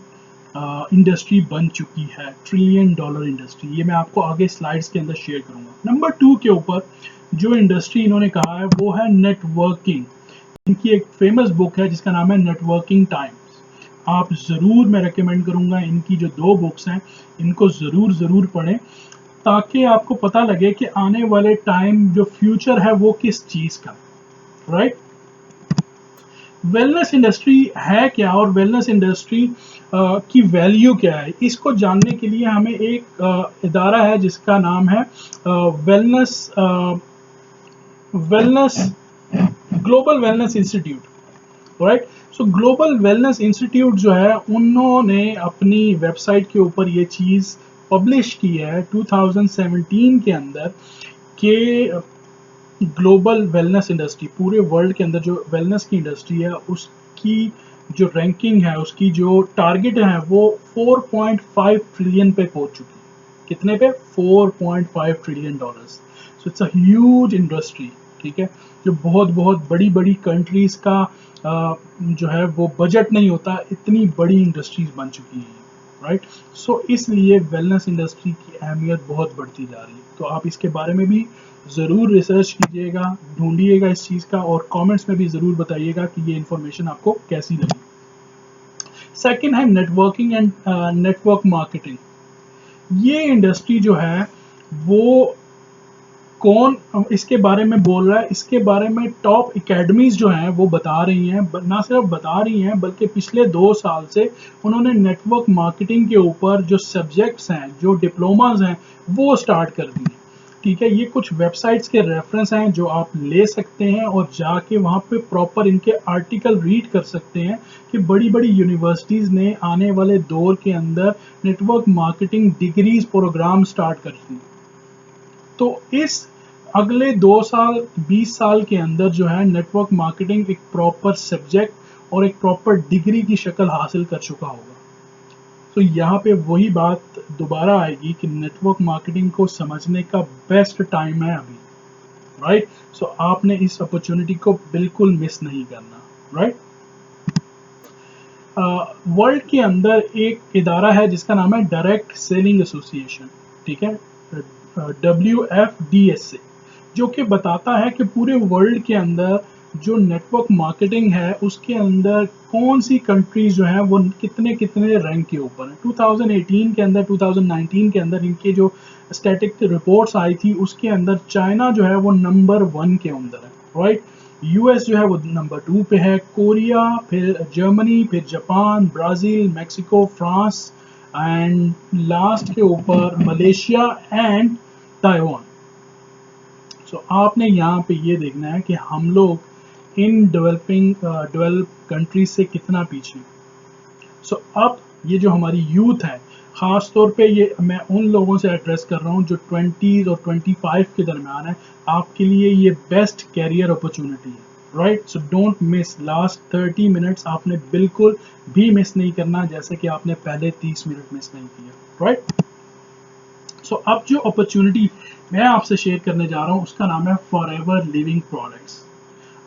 इंडस्ट्री बन चुकी है, $1 ट्रिलियन इंडस्ट्री। ये मैं आपको आगे स्लाइड्स के अंदर शेयर करूंगा। नंबर 2 के ऊपर जो इंडस्ट्री इन्होंने कहा है वो है नेटवर्किंग। इनकी एक फेमस बुक है जिसका नाम है नेटवर्किंग टाइम्स। आप ज़रूर, मैं रेकमेंड करूंगा, इनकी जो 2 बुक्स हैं इनको ज़रूर पढ़ें, ताकि आपको पता लगे कि आने वाले टाइम जो फ्यूचर है वो किस चीज़ का, राइट। वेलनेस इंडस्ट्री है क्या, और वेलनेस इंडस्ट्री की वैल्यू क्या है, इसको जानने के लिए हमें एक इदारा है जिसका नाम है wellness global wellness institute, right. सो ग्लोबल वेलनेस इंस्टीट्यूट जो है, उन्होंने अपनी वेबसाइट के ऊपर ये चीज़ पब्लिश की है 2017 के अंदर, कि ग्लोबल वेलनेस इंडस्ट्री, पूरे वर्ल्ड के अंदर जो वेलनेस की इंडस्ट्री है उसकी जो रैंकिंग है, उसकी जो टारगेट है वो 4.5 ट्रिलियन पे पहुंच चुकी है। कितने पे? 4.5 trillion dollars. So it's a huge industry, ठीक है, जो बहुत बहुत बड़ी बड़ी कंट्रीज का जो है वो बजट नहीं होता, इतनी बड़ी इंडस्ट्रीज बन चुकी हैं, राइट। सो इसलिए वेलनेस इंडस्ट्री की अहमियत बहुत बढ़ती जा रही है। तो आप इसके बारे में भी ज़रूर रिसर्च कीजिएगा, ढूंढिएगा इस चीज़ का, और कमेंट्स में भी ज़रूर बताइएगा कि ये इन्फॉर्मेशन आपको कैसी लगी। सेकंड है नेटवर्किंग एंड नेटवर्क मार्केटिंग। ये इंडस्ट्री जो है वो कौन इसके बारे में बोल रहा है, इसके बारे में टॉप एकेडमीज जो हैं वो बता रही हैं, ना सिर्फ बता रही हैं बल्कि पिछले 2 साल से उन्होंने नेटवर्क मार्केटिंग के ऊपर जो सब्जेक्ट्स हैं, जो डिप्लोमाज हैं, वो स्टार्ट कर दिए, ठीक है। ये कुछ वेबसाइट्स के रेफरेंस हैं जो आप ले सकते हैं, और जाके वहाँ पे प्रॉपर इनके आर्टिकल रीड कर सकते हैं कि बड़ी बड़ी यूनिवर्सिटीज़ ने आने वाले दौर के अंदर network marketing degrees programme start कर दिए। तो इस अगले 2 साल, 20 साल के अंदर जो है नेटवर्क मार्केटिंग एक प्रॉपर सब्जेक्ट और एक प्रॉपर डिग्री की शक्ल हासिल कर चुका होगा। तो यहाँ पे वही बात दोबारा आएगी कि नेटवर्क मार्केटिंग को समझने का बेस्ट टाइम है अभी, राइट। सो आपने इस अपॉर्चुनिटी को बिल्कुल मिस नहीं करना, राइट। वर्ल्ड के अंदर एक इदारा है जिसका नाम है डायरेक्ट सेलिंग एसोसिएशन, ठीक है, WFDSA, जो कि बताता है कि पूरे वर्ल्ड के अंदर जो नेटवर्क मार्केटिंग है उसके अंदर कौन सी कंट्रीज जो हैं वो कितने कितने रैंक के ऊपर है। 2018 के अंदर, 2019 के अंदर इनके जो स्टैटिक रिपोर्ट्स आई थी उसके अंदर चाइना जो है वो नंबर 1 के अंदर है, राइट। यूएस जो है वो नंबर 2 पे है, कोरिया, फिर जर्मनी, फिर Japan, Brazil, Mexico, France and last के ऊपर मलेशिया एंड ताइवान। सो आपने यहाँ पे ये देखना है कि हम लोग इन डेवलप कंट्रीज से कितना पीछे हैं। सो अब ये जो हमारी यूथ है, ख़ास तौर पे ये मैं उन लोगों से एड्रेस कर रहा हूँ जो 20s और 25 के दरमियान है, आपके लिए ये बेस्ट कैरियर अपॉर्चुनिटी है, right. So don't miss last 30 minutes, आपने बिल्कुल भी मिस नहीं करना जैसे कि आपने पहले 30 मिनट मिस नहीं किया, राइट। सो अब जो अपॉर्चुनिटी मैं आपसे शेयर करने जा रहा हूँ उसका नाम है forever living products.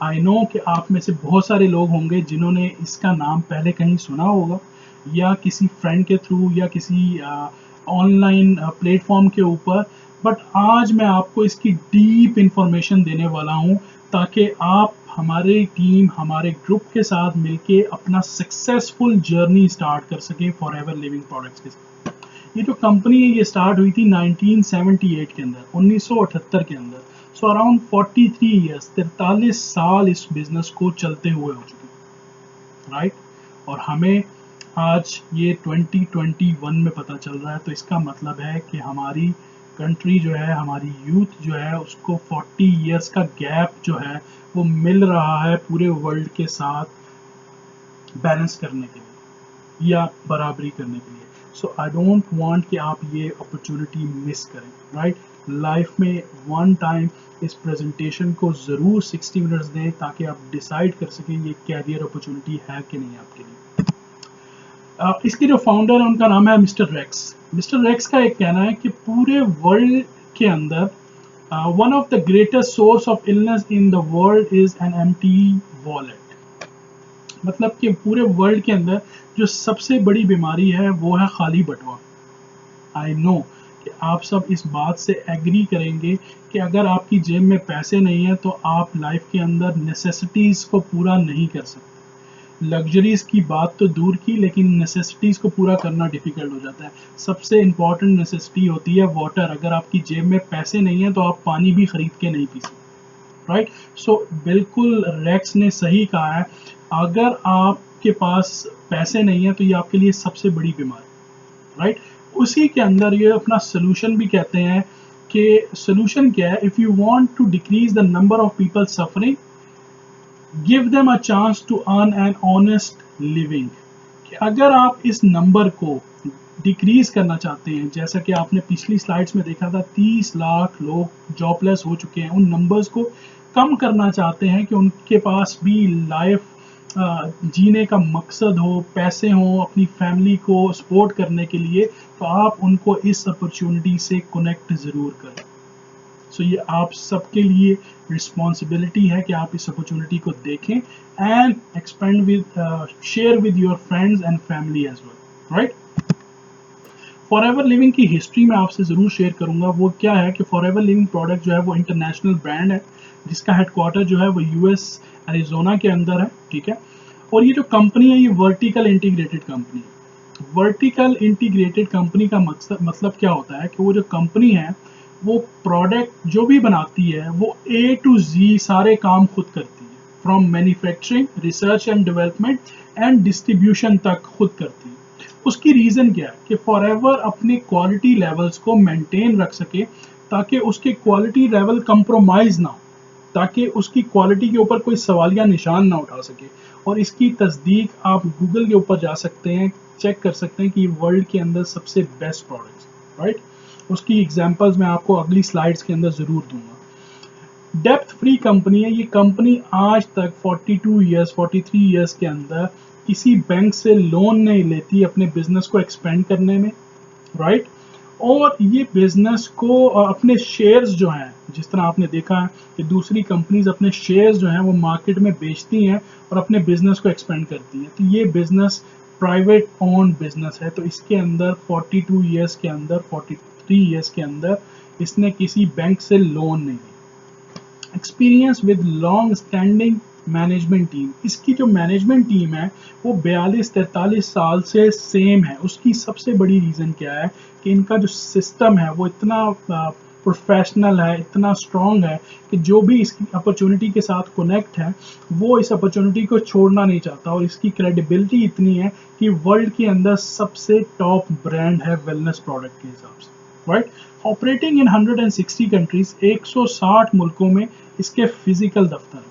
I know कि आप में से बहुत सारे लोग होंगे जिन्होंने इसका नाम पहले कहीं सुना होगा, या किसी फ्रेंड के थ्रू, या किसी ऑनलाइन प्लेटफॉर्म के ऊपर, बट आज मैं आपको इसकी डीप इंफॉर्मेशन देने वाला हूँ ताकि आप हमारे टीम, हमारे ग्रुप के साथ मिलके अपना सक्सेसफुल जर्नी स्टार्ट कर सकें फॉरएवर लिविंग प्रोडक्ट्स के साथ। ये जो कंपनी है ये स्टार्ट हुई थी 1978 के अंदर, 1978 के अंदर। सो अराउंड 43 ईयर्स, 43 साल इस बिजनेस को चलते हुए हो चुके, राइट। और हमें आज ये 2021 में पता चल रहा है, तो इसका मतलब है कि हमारी कंट्री जो है, हमारी यूथ जो है, उसको 40 ईयर्स का गैप जो है वो मिल रहा है पूरे वर्ल्ड के साथ बैलेंस करने के लिए या बराबरी करने के लिए। सो आई डोंट वांट कि आप ये अपॉर्चुनिटी मिस करें, राइट। लाइफ में वन टाइम इस प्रेजेंटेशन को ज़रूर 60 मिनट्स दें ताकि आप डिसाइड कर सकें ये कैरियर अपॉर्चुनिटी है कि नहीं आपके लिए। इसके जो फाउंडर है उनका नाम है मिस्टर रेक्स। मिस्टर रेक्स का एक कहना है कि पूरे वर्ल्ड के अंदर one of the greatest source of illness in the world is an empty wallet. मतलब कि पूरे वर्ल्ड के अंदर जो सबसे बड़ी बीमारी है वो है खाली बटुआ। आई नो कि आप सब इस बात से एग्री करेंगे कि अगर आपकी जेब में पैसे नहीं है तो आप लाइफ के अंदर नेसेसिटीज़ को पूरा नहीं कर सकते। लग्जरीज की बात तो दूर की, लेकिन नेसेसिटीज़ को पूरा करना डिफ़िकल्ट हो जाता है। सबसे इम्पॉर्टेंट नेसेसिटी होती है वाटर। अगर आपकी जेब में पैसे नहीं है तो आप पानी भी खरीद के नहीं पी सकते, राइट। सो बिल्कुल रेक्स ने सही कहा है, अगर आपके पास पैसे नहीं है तो ये आपके लिए सबसे बड़ी बीमारी, राइट। उसी के अंदर ये अपना सोल्यूशन भी कहते हैं कि सोल्यूशन क्या है, if you want to decrease the number of people suffering, give them a chance to earn an honest living. कि अगर आप इस नंबर को डिक्रीज करना चाहते हैं, जैसा कि आपने पिछली स्लाइड्स में देखा था 30 लाख लोग जॉबलेस हो चुके हैं, उन नंबर्स को कम करना चाहते हैं कि उनके पास भी लाइफ जीने का मकसद हो, पैसे हो अपनी फैमिली को सपोर्ट करने के लिए, तो आप उनको इस अपॉर्चुनिटी से कनेक्ट ज़रूर करें। सो ये आप सबके लिए रिस्पॉन्सिबिलिटी है कि आप इस अपॉर्चुनिटी को देखें and expand with share with your friends and family as well, right. Forever Living की हिस्ट्री में आपसे ज़रूर शेयर करूंगा। वो क्या है कि फॉरएवर लिविंग प्रोडक्ट जो है वो इंटरनेशनल ब्रांड है जिसका हेडक्वार्टर जो है वो यूएस एरिजोना के अंदर है, ठीक है। और ये जो कंपनी है ये वर्टिकल इंटीग्रेटेड कंपनी है। वर्टिकल इंटीग्रेटेड कंपनी का मतलब क्या होता है कि वो जो कंपनी है वो प्रोडक्ट जो भी बनाती है वो ए टू जी सारे काम खुद करती है, from manufacturing, research and development and distribution तक खुद करती है। उसकी रीज़न क्या है कि फॉरएवर अपने क्वालिटी लेवल्स को मेंटेन रख सके ताकि उसके क्वालिटी लेवल कंप्रोमाइज़ ना हो, ताकि उसकी क्वालिटी के ऊपर कोई सवालिया निशान ना उठा सके। और इसकी तस्दीक आप गूगल के ऊपर जा सकते हैं, चेक कर सकते हैं कि वर्ल्ड के अंदर सबसे बेस्ट प्रोडक्ट्स, राइट। उसकी एग्जांपल्स मैं आपको अगली स्लाइड्स के अंदर ज़रूर दूंगा। डेप्थ फ्री कंपनी है ये कंपनी, आज तक 43 ईयर्स के अंदर किसी बैंक से लोन नहीं लेती अपने बिजनेस को एक्सपेंड करने में, राइट। और ये बिजनेस को अपने शेयर्स जो हैं, जिस तरह आपने देखा है कि दूसरी कंपनीज अपने शेयर्स जो हैं वो मार्केट में बेचती हैं और अपने बिजनेस को एक्सपेंड करती हैं, तो ये बिजनेस प्राइवेट ओन बिजनेस है। तो इसके अंदर 42 ईयर्स के अंदर, 43 ईयर्स के अंदर इसने किसी बैंक से लोन नहीं लिया। Experience with long standing management team. इसकी जो मैनेजमेंट टीम है वो 42-43 साल से सेम है। उसकी सबसे बड़ी रीज़न क्या है कि इनका जो सिस्टम है वो इतना प्रोफेशनल है, इतना स्ट्रॉन्ग है कि जो भी इसकी अपॉर्चुनिटी के साथ कनेक्ट है वो इस अपॉर्चुनिटी को छोड़ना नहीं चाहता। और इसकी क्रेडिबिलिटी इतनी है कि वर्ल्ड के अंदर सबसे टॉप ब्रांड है वेलनेस प्रोडक्ट के हिसाब से, राइट। ऑपरेटिंग इन 160 कंट्रीज, 160 मुल्कों में इसके फिजिकल दफ्तर है,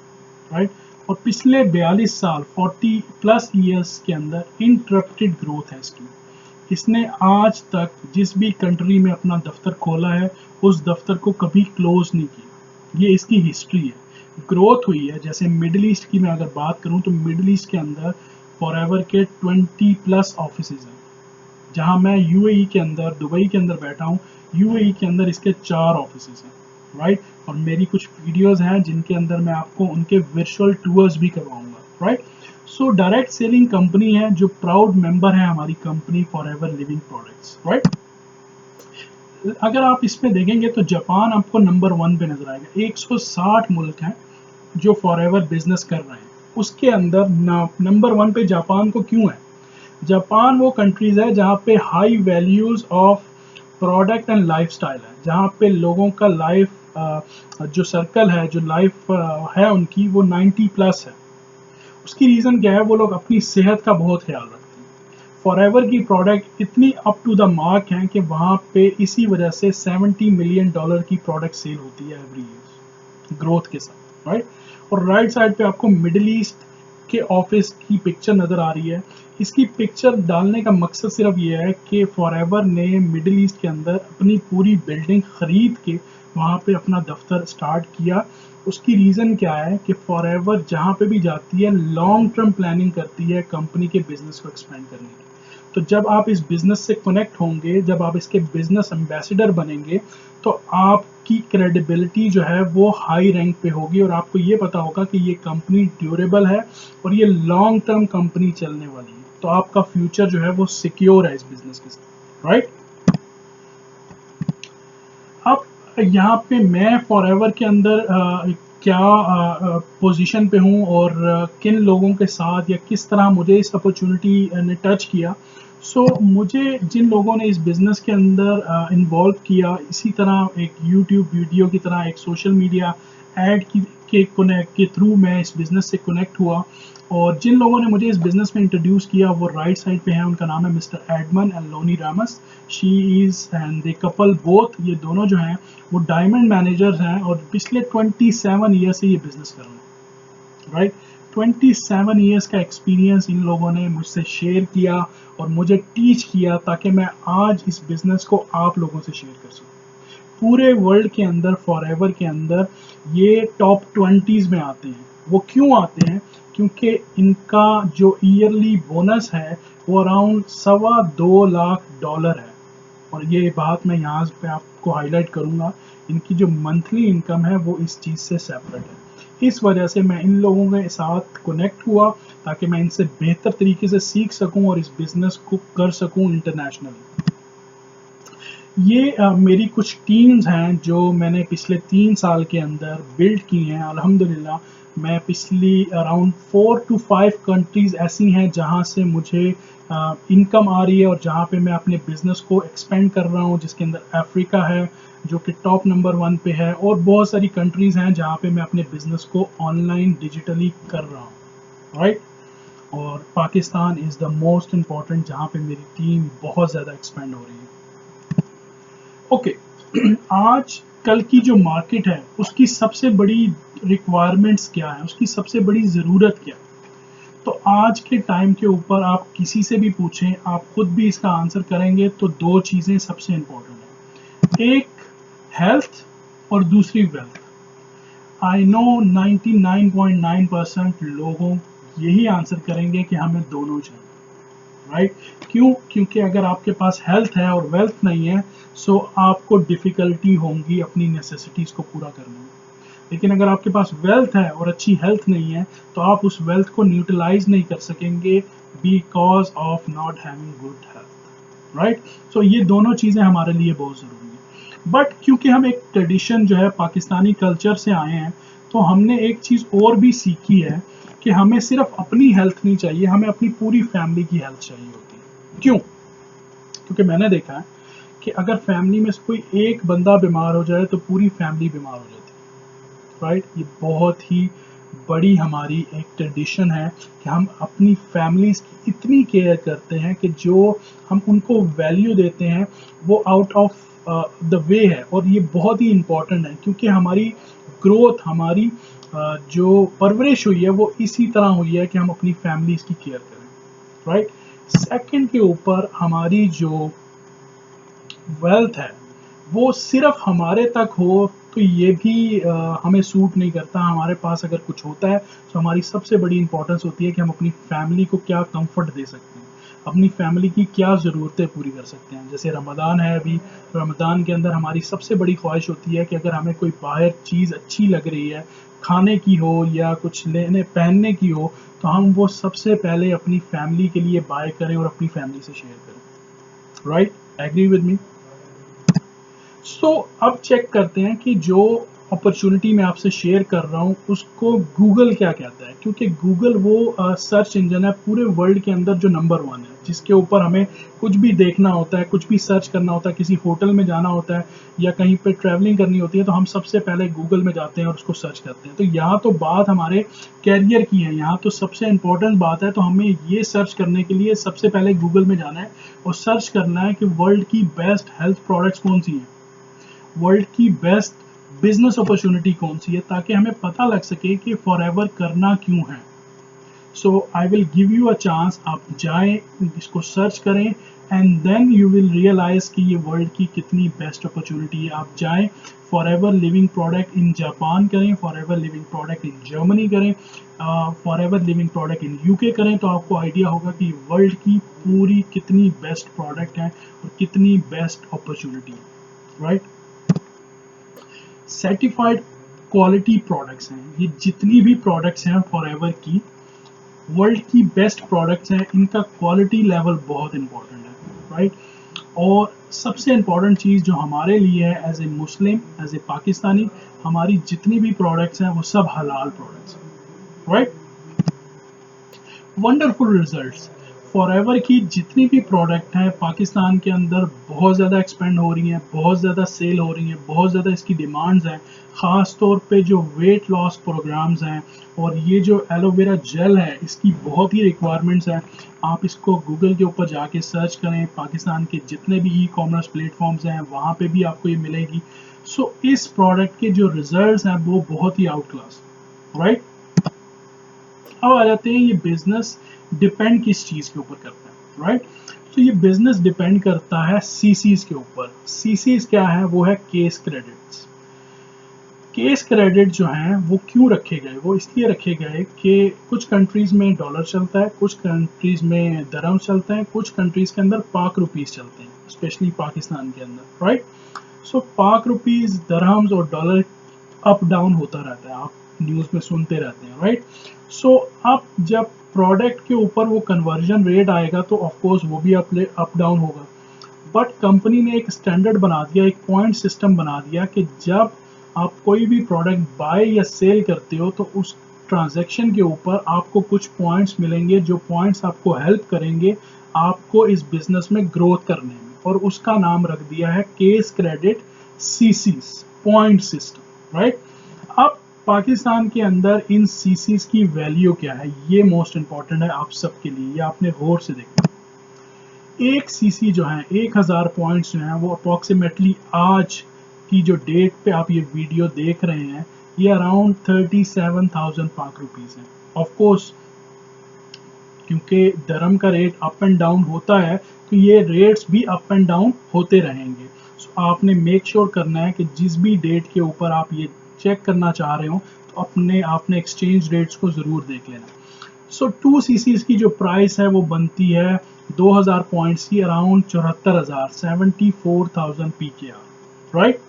राइट। और पिछले 42 साल 40 प्लस ईयर्स के अंदर इनटरप्टेड ग्रोथ है इसकी। इसने आज तक जिस भी कंट्री में अपना दफ्तर खोला है उस दफ्तर को कभी क्लोज नहीं किया। ये इसकी हिस्ट्री है। ग्रोथ हुई है। जैसे मिडिल ईस्ट की मैं अगर बात करूं तो मिडिल ईस्ट के अंदर फॉरएवर के 20 प्लस ऑफिसेज हैं। जहां मैं यूएई के अंदर, दुबई के अंदर बैठा हूं, यूएई के अंदर इसके 4 ऑफिसेज हैं, राइट। और मेरी कुछ वीडियोस हैं जिनके अंदर मैं आपको उनके वर्चुअल टूर्स भी करवाऊंगा, right. So direct selling company है जो प्राउड मेंबर है हमारी company forever living products, right. अगर आप इसमें देखेंगे तो जापान आपको नंबर 1 पे नजर आएगा। 160 मुल्क हैं जो फॉरएवर बिजनेस कर रहे हैं। उसके अंदर नंबर 1 पे जापान को क्यों है? जापान वो कंट्रीज है जहाँ पे high values of product and lifestyle है, जहाँ पे लोगों का लाइफ जो सर्कल है, जो लाइफ है उनकी, वो 90 प्लस है। उसकी रीज़न क्या है? वो लोग अपनी सेहत का बहुत ख्याल रखते हैं। फॉरएवर की प्रोडक्ट इतनी अप टू द मार्क हैं कि वहाँ पे इसी वजह से $70 मिलियन की प्रोडक्ट सेल होती है एवरी ईयर ग्रोथ के साथ, राइट। और राइट साइड पे आपको मिडिल ईस्ट के ऑफिस की पिक्चर नज़र आ रही है। इसकी पिक्चर डालने का मकसद सिर्फ ये है कि फॉरएवर ने मिडिल ईस्ट के अंदर अपनी पूरी बिल्डिंग खरीद के वहाँ पे अपना दफ्तर स्टार्ट किया। उसकी रीज़न क्या है कि फॉरएवर जहाँ पे भी जाती है लॉन्ग टर्म प्लानिंग करती है कंपनी के बिजनेस को एक्सपेंड करने की। तो जब आप इस बिजनेस से कनेक्ट होंगे, जब आप इसके बिजनेस एम्बेसडर बनेंगे, तो आपकी क्रेडिबिलिटी जो है वो हाई रैंक पे होगी और आपको ये पता होगा कि ये कंपनी ड्यूरेबल है और ये लॉन्ग टर्म कंपनी चलने वाली है। तो आपका फ्यूचर जो है वो सिक्योर है इस बिजनेस के साथ, राइट। अब यहाँ पे मैं फॉरएवर के अंदर क्या पोजीशन पे हूँ और किन लोगों के साथ या किस तरह मुझे इस अपॉर्चुनिटी ने टच किया। सो मुझे जिन लोगों ने इस बिज़नेस के अंदर इन्वॉल्व किया, इसी तरह एक यूट्यूब वीडियो की तरह एक सोशल मीडिया ऐड के थ्रू मैं इस बिज़नेस से कनेक्ट हुआ। और जिन लोगों ने मुझे इस बिज़नेस में इंट्रोड्यूस किया वो राइट साइड पे है। उनका नाम है mister Edmund and Lonnie Ramos. She is and they couple both, ये दोनों जो हैं वो डायमंड मैनेजर्स हैं और पिछले 27 ईयर से ये बिज़नेस कर रहे हैं, राइट। 27 ईयर्स का एक्सपीरियंस इन लोगों ने मुझसे शेयर किया और मुझे टीच किया ताकि मैं आज इस बिज़नेस को आप लोगों से शेयर कर सकूँ। पूरे वर्ल्ड के अंदर फॉरएवर के अंदर ये टॉप 20s में आते हैं। वो क्यों आते हैं? क्योंकि इनका जो ईयरली बोनस है वो अराउंड $2.25 लाख है। और ये बात मैं यहाँ पे आपको हाईलाइट करूँगा, इनकी जो मंथली इनकम है वो इस चीज़ से सेपरेट है। इस वजह से मैं इन लोगों के साथ कनेक्ट हुआ ताकि मैं इनसे बेहतर तरीके से सीख सकूं और इस बिज़नेस को कर सकूं इंटरनेशनली। ये मेरी कुछ टीम्स हैं जो मैंने पिछले 3 साल के अंदर बिल्ड की हैं। अल्हम्दुलिल्लाह मैं पिछली अराउंड 4 to 5 कंट्रीज़ ऐसी हैं जहां से मुझे इनकम आ रही है और जहां पे मैं अपने बिज़नेस को एक्सपेंड कर रहा हूं, जिसके अंदर अफ्रीका है जो कि टॉप नंबर 1 पे है और बहुत सारी कंट्रीज़ हैं जहां पे मैं अपने बिज़नेस को ऑनलाइन डिजिटली कर रहा हूं, राइट। और Pakistan is the most important जहां पे मेरी टीम बहुत ज़्यादा एक्सपेंड हो रही है। ओके आज कल की जो मार्केट है उसकी सबसे बड़ी रिक्वायरमेंट्स क्या है, उसकी सबसे बड़ी ज़रूरत क्या है? तो आज के टाइम के ऊपर आप किसी से भी पूछें, आप खुद भी इसका आंसर करेंगे तो 2 चीज़ें सबसे इम्पोर्टेंट हैं। एक हेल्थ और दूसरी वेल्थ। आई नो 99.9% लोगों यही आंसर करेंगे कि हमें दोनों चाहिए, राइट। क्यों? क्योंकि अगर आपके पास हेल्थ है और वेल्थ नहीं है सो आपको डिफ़िकल्टी होंगी अपनी नेसेसिटीज़ को पूरा करने में। लेकिन अगर आपके पास वेल्थ है और अच्छी हेल्थ नहीं है तो आप उस वेल्थ को न्यूट्रलाइज नहीं कर सकेंगे because of not having good health, right. So ये दोनों चीज़ें हमारे लिए बहुत ज़रूरी हैं। बट क्योंकि हम एक ट्रेडिशन जो है पाकिस्तानी कल्चर से आए हैं तो हमने एक चीज़ और भी सीखी है कि हमें सिर्फ अपनी हेल्थ नहीं चाहिए, हमें अपनी पूरी फैमिली की हेल्थ चाहिए होती है। क्यों? क्योंकि मैंने देखा है कि अगर फैमिली में से कोई एक बंदा बीमार हो जाए तो पूरी फैमिली बीमार हो जाती है, राइट? ये बहुत ही बड़ी हमारी एक ट्रेडिशन है कि हम अपनी फैमिलीज की इतनी केयर करते हैं कि जो हम उनको वैल्यू देते हैं वो आउट ऑफ द वे है, और ये बहुत ही इम्पोर्टेंट है क्योंकि हमारी ग्रोथ, हमारी जो परवरिश हुई है वो इसी तरह हुई है कि हम अपनी फैमिलीज की केयर करें, राइट? सेकंड के ऊपर हमारी जो वेल्थ है वो सिर्फ हमारे तक हो तो ये भी हमें सूट नहीं करता। हमारे पास अगर कुछ होता है तो हमारी सबसे बड़ी इंपॉर्टेंस होती है कि हम अपनी फैमिली को क्या कंफर्ट दे सकते हैं, अपनी फैमिली की क्या ज़रूरतें पूरी कर सकते हैं। जैसे रमज़ान है, अभी रमज़ान के अंदर हमारी सबसे बड़ी ख्वाहिश होती है कि अगर हमें कोई बाहर चीज़ अच्छी लग रही है, खाने की हो या कुछ लेने पहनने की हो, तो हम वो सबसे पहले अपनी फैमिली के लिए बाय करें और अपनी फैमिली से शेयर करें, right? Agree with me? So अब चेक करते हैं कि जो अपॉर्चुनिटी मैं आपसे शेयर कर रहा हूँ उसको गूगल क्या कहता है, क्योंकि गूगल वो सर्च इंजन है पूरे वर्ल्ड के अंदर जो नंबर 1 है, जिसके ऊपर हमें कुछ भी देखना होता है, कुछ भी सर्च करना होता है, किसी होटल में जाना होता है या कहीं पे ट्रैवलिंग करनी होती है तो हम सबसे पहले गूगल में जाते हैं और उसको सर्च करते हैं। तो यहाँ तो बात हमारे कैरियर की है, यहाँ तो सबसे इम्पोर्टेंट बात है, तो हमें ये सर्च करने के लिए सबसे पहले गूगल में जाना है और सर्च करना है कि वर्ल्ड की बेस्ट हेल्थ प्रोडक्ट्स कौन सी हैं, वर्ल्ड की बेस्ट बिजनेस अपॉर्चुनिटी कौन सी है, ताकि हमें पता लग सके कि फॉरएवर करना क्यों है। So I will give you a chance, आप जाएं, इसको सर्च करें and then you will realize कि ये वर्ल्ड की कितनी बेस्ट अपॉर्चुनिटी है। आप जाएं, Forever Living product in Japan करें, Forever Living product in Germany करें, Forever Living product in UK करें, तो आपको आइडिया होगा कि वर्ल्ड की पूरी कितनी बेस्ट प्रोडक्ट है और कितनी बेस्ट अपॉर्चुनिटी है, राइट? सर्टिफाइड क्वालिटी प्रोडक्ट्स हैं, ये जितनी भी प्रोडक्ट्स हैं फॉरएवर की वर्ल्ड की बेस्ट प्रोडक्ट्स हैं, इनका क्वालिटी लेवल बहुत इंपॉर्टेंट है, राइट? और सबसे इम्पॉर्टेंट चीज़ जो हमारे लिए है as a Muslim, as a Pakistani, हमारी जितनी भी प्रोडक्ट्स हैं वो सब हलाल प्रोडक्ट्स हैं, राइट? वंडरफुल रिजल्ट्स, फॉरएवर की जितनी भी प्रोडक्ट हैं पाकिस्तान के अंदर बहुत ज़्यादा एक्सपेंड हो रही हैं, बहुत ज़्यादा सेल हो रही हैं, बहुत ज़्यादा इसकी डिमांड्स हैं, ख़ास तौर पे जो वेट लॉस प्रोग्राम्स हैं और ये जो एलोवेरा जेल है इसकी बहुत ही रिक्वायरमेंट्स हैं। आप इसको गूगल के ऊपर जाके सर्च करें, पाकिस्तान के जितने भी ई कॉमर्स प्लेटफॉर्म्स हैं वहाँ पे भी आपको ये मिलेगी। सो इस प्रोडक्ट के जो रिजल्ट्स हैं वो बहुत ही आउट क्लास, राइट? अब आ जाते हैं ये बिजनेस डिपेंड किस चीज़ के ऊपर करता है, राइट? तो ये बिजनेस डिपेंड करता है सीसीज के ऊपर। सीसीज क्या है? वो है केस क्रेडिट्स। केस क्रेडिट जो हैं वो क्यों रखे गए? वो इसलिए रखे गए कि कुछ कंट्रीज में डॉलर चलता है, कुछ कंट्रीज में दरम चलता है, कुछ कंट्रीज के अंदर पाक रुपीस चलते हैं, स्पेशली पाकिस्तान के अंदर, राइट? सो पाक रुपीस, दरहम्स और डॉलर अप डाउन होता रहता है, आप न्यूज़ में सुनते रहते हैं, राइट? सो अब जब प्रोडक्ट के ऊपर वो कन्वर्जन रेट आएगा तो ऑफ कोर्स वो भी अप डाउन होगा। बट कंपनी ने एक स्टैंडर्ड बना दिया, एक पॉइंट सिस्टम बना दिया कि जब आप कोई भी प्रोडक्ट बाय या सेल करते हो तो उस ट्रांजैक्शन के ऊपर आपको कुछ पॉइंट्स मिलेंगे, जो पॉइंट्स आपको हेल्प करेंगे आपको इस बिजनेस में ग्रोथ करने में, और उसका नाम रख दिया है case credit CCS, point system, right? अब पाकिस्तान के अंदर इन सीसीस की वैल्यू क्या है, ये मोस्ट इंपॉर्टेंट है आप सबके लिए, ये आपने गौर से देखना। एक सीसी जो है, 1000 पॉइंट्स जो हैं वो अप्रॉक्सीमेटली आज की जो डेट पे आप ये वीडियो देख रहे हैं ये अराउंड 37,000 पाक रुपीज़ है। ऑफ कोर्स क्योंकि दरम का रेट अप एंड डाउन होता है तो ये रेट्स भी अप एंड डाउन होते रहेंगे। सो आपने मेक श्योर करना है कि जिस भी डेट के ऊपर आप ये चेक करना चाह रहे हो तो आपने एक्सचेंज रेट्स को ज़रूर देख लेना। सो 2 सीसीज की जो प्राइस है वो बनती है 2000 पॉइंट्स की अराउंड 74,000, 74,000 PKR, राइट?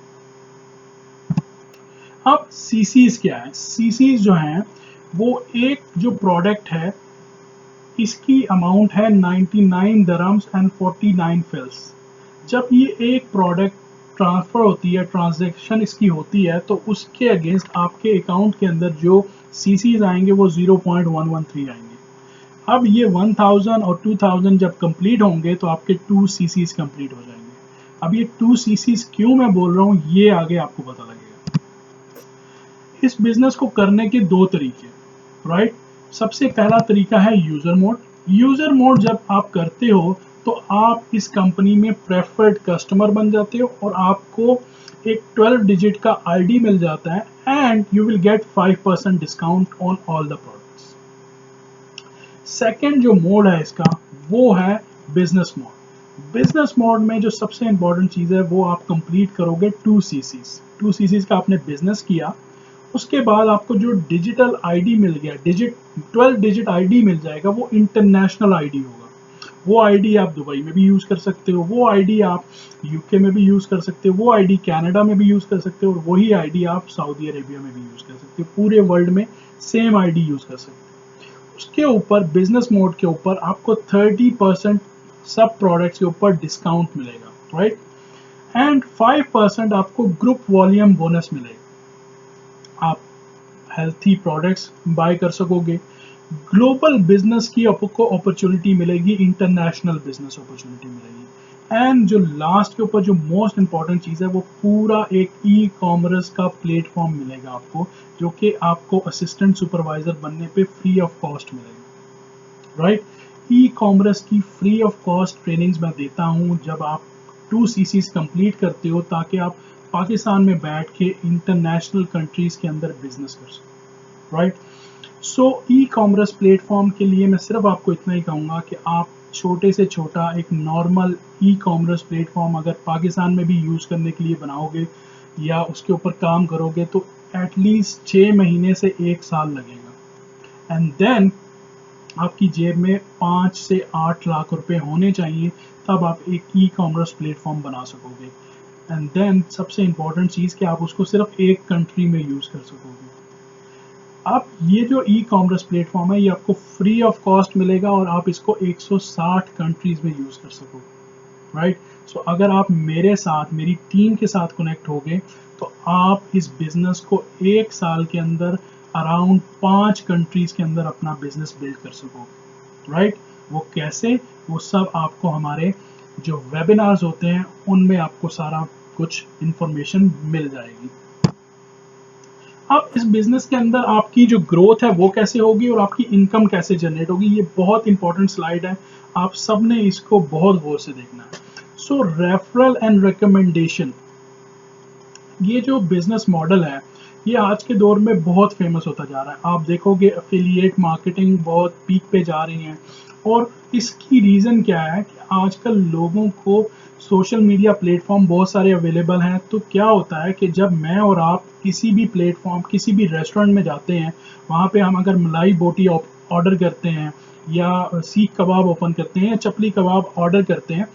अब सीसीज क्या है? सीसीज जो हैं वो एक जो प्रोडक्ट है इसकी अमाउंट है 99 दरम्स एंड 49 फिल्स। जब ये एक प्रोडक्ट ट्रांसफर होती है, ट्रांजैक्शन इसकी होती है, तो उसके अगेंस्ट आपके अकाउंट के अंदर जो सीसीज आएंगे वो 0.113 आएंगे। अब ये 1000 और 2000 जब कंप्लीट होंगे तो आपके 2 सीसीज कंप्लीट हो जाएंगे। अब ये 2 सीसीज क्यों मैं बोल रहा हूँ ये आगे आपको पता लगेगा। इस बिजनेस को करने के दो तरीके, राइट। सबसे पहला तरीका है यूजर मोड। यूजर मोड जब आप करते हो तो आप इस कंपनी में प्रेफर्ड कस्टमर बन जाते हो और आपको एक 12 डिजिट का आईडी मिल जाता है and you will get 5% discount on all the products. Second जो मोड है इसका वो है बिजनेस मोड। बिजनेस मोड में जो सबसे इंपॉर्टेंट चीज़ है वो आप कंप्लीट करोगे 2 सीसीज। 2 सीसीज का आपने बिजनेस किया, उसके बाद आपको जो डिजिटल आईडी मिल गया, 12 डिजिट आईडी मिल जाएगा, वो इंटरनेशनल आईडी होगा। वो आईडी आप दुबई में भी यूज कर सकते हो, वो आईडी आप यूके में भी यूज कर सकते हो, वो आईडी कनाडा में भी यूज कर सकते हो और वही आईडी आप सऊदी अरेबिया में भी यूज कर सकते हो। पूरे वर्ल्ड में सेम आईडी यूज कर सकते हो। उसके ऊपर बिजनेस मोड के ऊपर आपको 30% सब प्रोडक्ट्स के ऊपर डिस्काउंट मिलेगा, राइट। एंड 5% आपको ग्रुप वॉल्यूम बोनस मिलेगा। आप हेल्थी प्रोडक्ट्स बाय कर सकोगे, ग्लोबल बिजनेस की आपको अपॉर्चुनिटी मिलेगी, इंटरनेशनल बिजनेस अपॉर्चुनिटी मिलेगी। एंड जो लास्ट के ऊपर जो मोस्ट इंपॉर्टेंट चीज़ है वो पूरा एक ई कॉमर्स का प्लेटफॉर्म मिलेगा आपको, जो कि आपको असिस्टेंट सुपरवाइजर बनने पे फ्री ऑफ कॉस्ट मिलेगा, राइट। ई कॉमर्स की फ्री ऑफ कॉस्ट ट्रेनिंग्स मैं देता हूँ जब आप 2 सीसीज कंप्लीट करते हो, ताकि आप पाकिस्तान में बैठ के इंटरनेशनल कंट्रीज के अंदर बिजनेस कर सको, राइट। सो ई कॉमर्स प्लेटफॉर्म के लिए मैं सिर्फ आपको इतना ही कहूँगा कि आप छोटे से छोटा एक नॉर्मल ई कॉमर्स प्लेटफॉर्म अगर पाकिस्तान में भी यूज़ करने के लिए बनाओगे या उसके ऊपर काम करोगे तो एटलीस्ट 6 महीने से 1 साल लगेगा। एंड देन आपकी जेब में 5 से 8 लाख रुपए होने चाहिए, तब आप एक ई कॉमर्स प्लेटफॉर्म बना सकोगे। एंड देन सबसे इम्पॉर्टेंट चीज़ कि आप उसको सिर्फ एक कंट्री में यूज़ कर सकोगे। आप ये जो ई कॉमर्स प्लेटफॉर्म है ये आपको फ्री ऑफ कॉस्ट मिलेगा और आप इसको 160 कंट्रीज में यूज़ कर सकोगे, राइट। सो अगर आप मेरे साथ, मेरी टीम के साथ कनेक्ट होगे तो आप इस बिजनेस को 1 साल के अंदर अराउंड 5 कंट्रीज के अंदर अपना बिजनेस बिल्ड कर सकोगे, राइट। वो कैसे, वो सब आपको हमारे जो वेबिनार्स होते हैं उनमें आपको सारा कुछ इंफॉर्मेशन मिल जाएगी। अब इस बिजनेस के अंदर आपकी जो ग्रोथ है वो कैसे होगी और आपकी इनकम कैसे जनरेट होगी, ये बहुत इंपॉर्टेंट स्लाइड है, आप सबने इसको बहुत गौर से देखना है। सो रेफरल एंड रिकमेंडेशन, ये जो बिजनेस मॉडल है ये आज के दौर में बहुत फेमस होता जा रहा है। आप देखोगे एफिलिएट मार्केटिंग बहुत पीक पे जा रही है और इसकी रीज़न क्या है कि आजकल लोगों को सोशल मीडिया प्लेटफॉर्म बहुत सारे अवेलेबल हैं। तो क्या होता है कि जब मैं और आप किसी भी प्लेटफॉर्म, किसी भी रेस्टोरेंट में जाते हैं, वहाँ पे हम अगर मलाई बोटी ऑर्डर करते हैं या सीख कबाब ओपन करते हैं या चपली कबाब ऑर्डर करते हैं,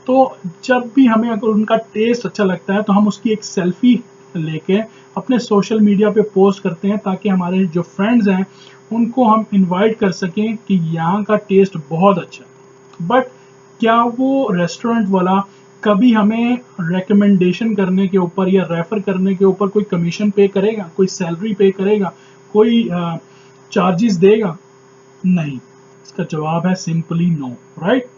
तो जब भी हमें अगर उनका टेस्ट अच्छा लगता है तो हम उसकी एक सेल्फी लेके अपने सोशल मीडिया पे पोस्ट करते हैं, ताकि हमारे जो फ्रेंड्स हैं उनको हम इनवाइट कर सकें कि यहाँ का टेस्ट बहुत अच्छा है। बट क्या वो रेस्टोरेंट वाला कभी हमें रिकमेंडेशन करने के ऊपर या रेफर करने के ऊपर कोई कमीशन पे करेगा, कोई सैलरी पे करेगा, कोई चार्जेस देगा? नहीं। इसका जवाब है सिंपली नो, राइट।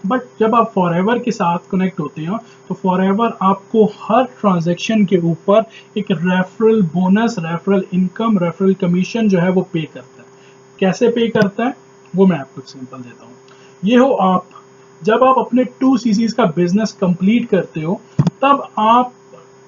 बट जब आप फॉरएवर के साथ कनेक्ट होते हो तो फॉरएवर आपको हर ट्रांजैक्शन के ऊपर एक referral bonus, referral income, referral commission जो है वो पे करता है। कैसे पे करता है वो मैं आपको सिंपल देता हूँ। ये हो आप जब आप अपने 2 सीसीज का बिजनेस कंप्लीट करते हो तब आप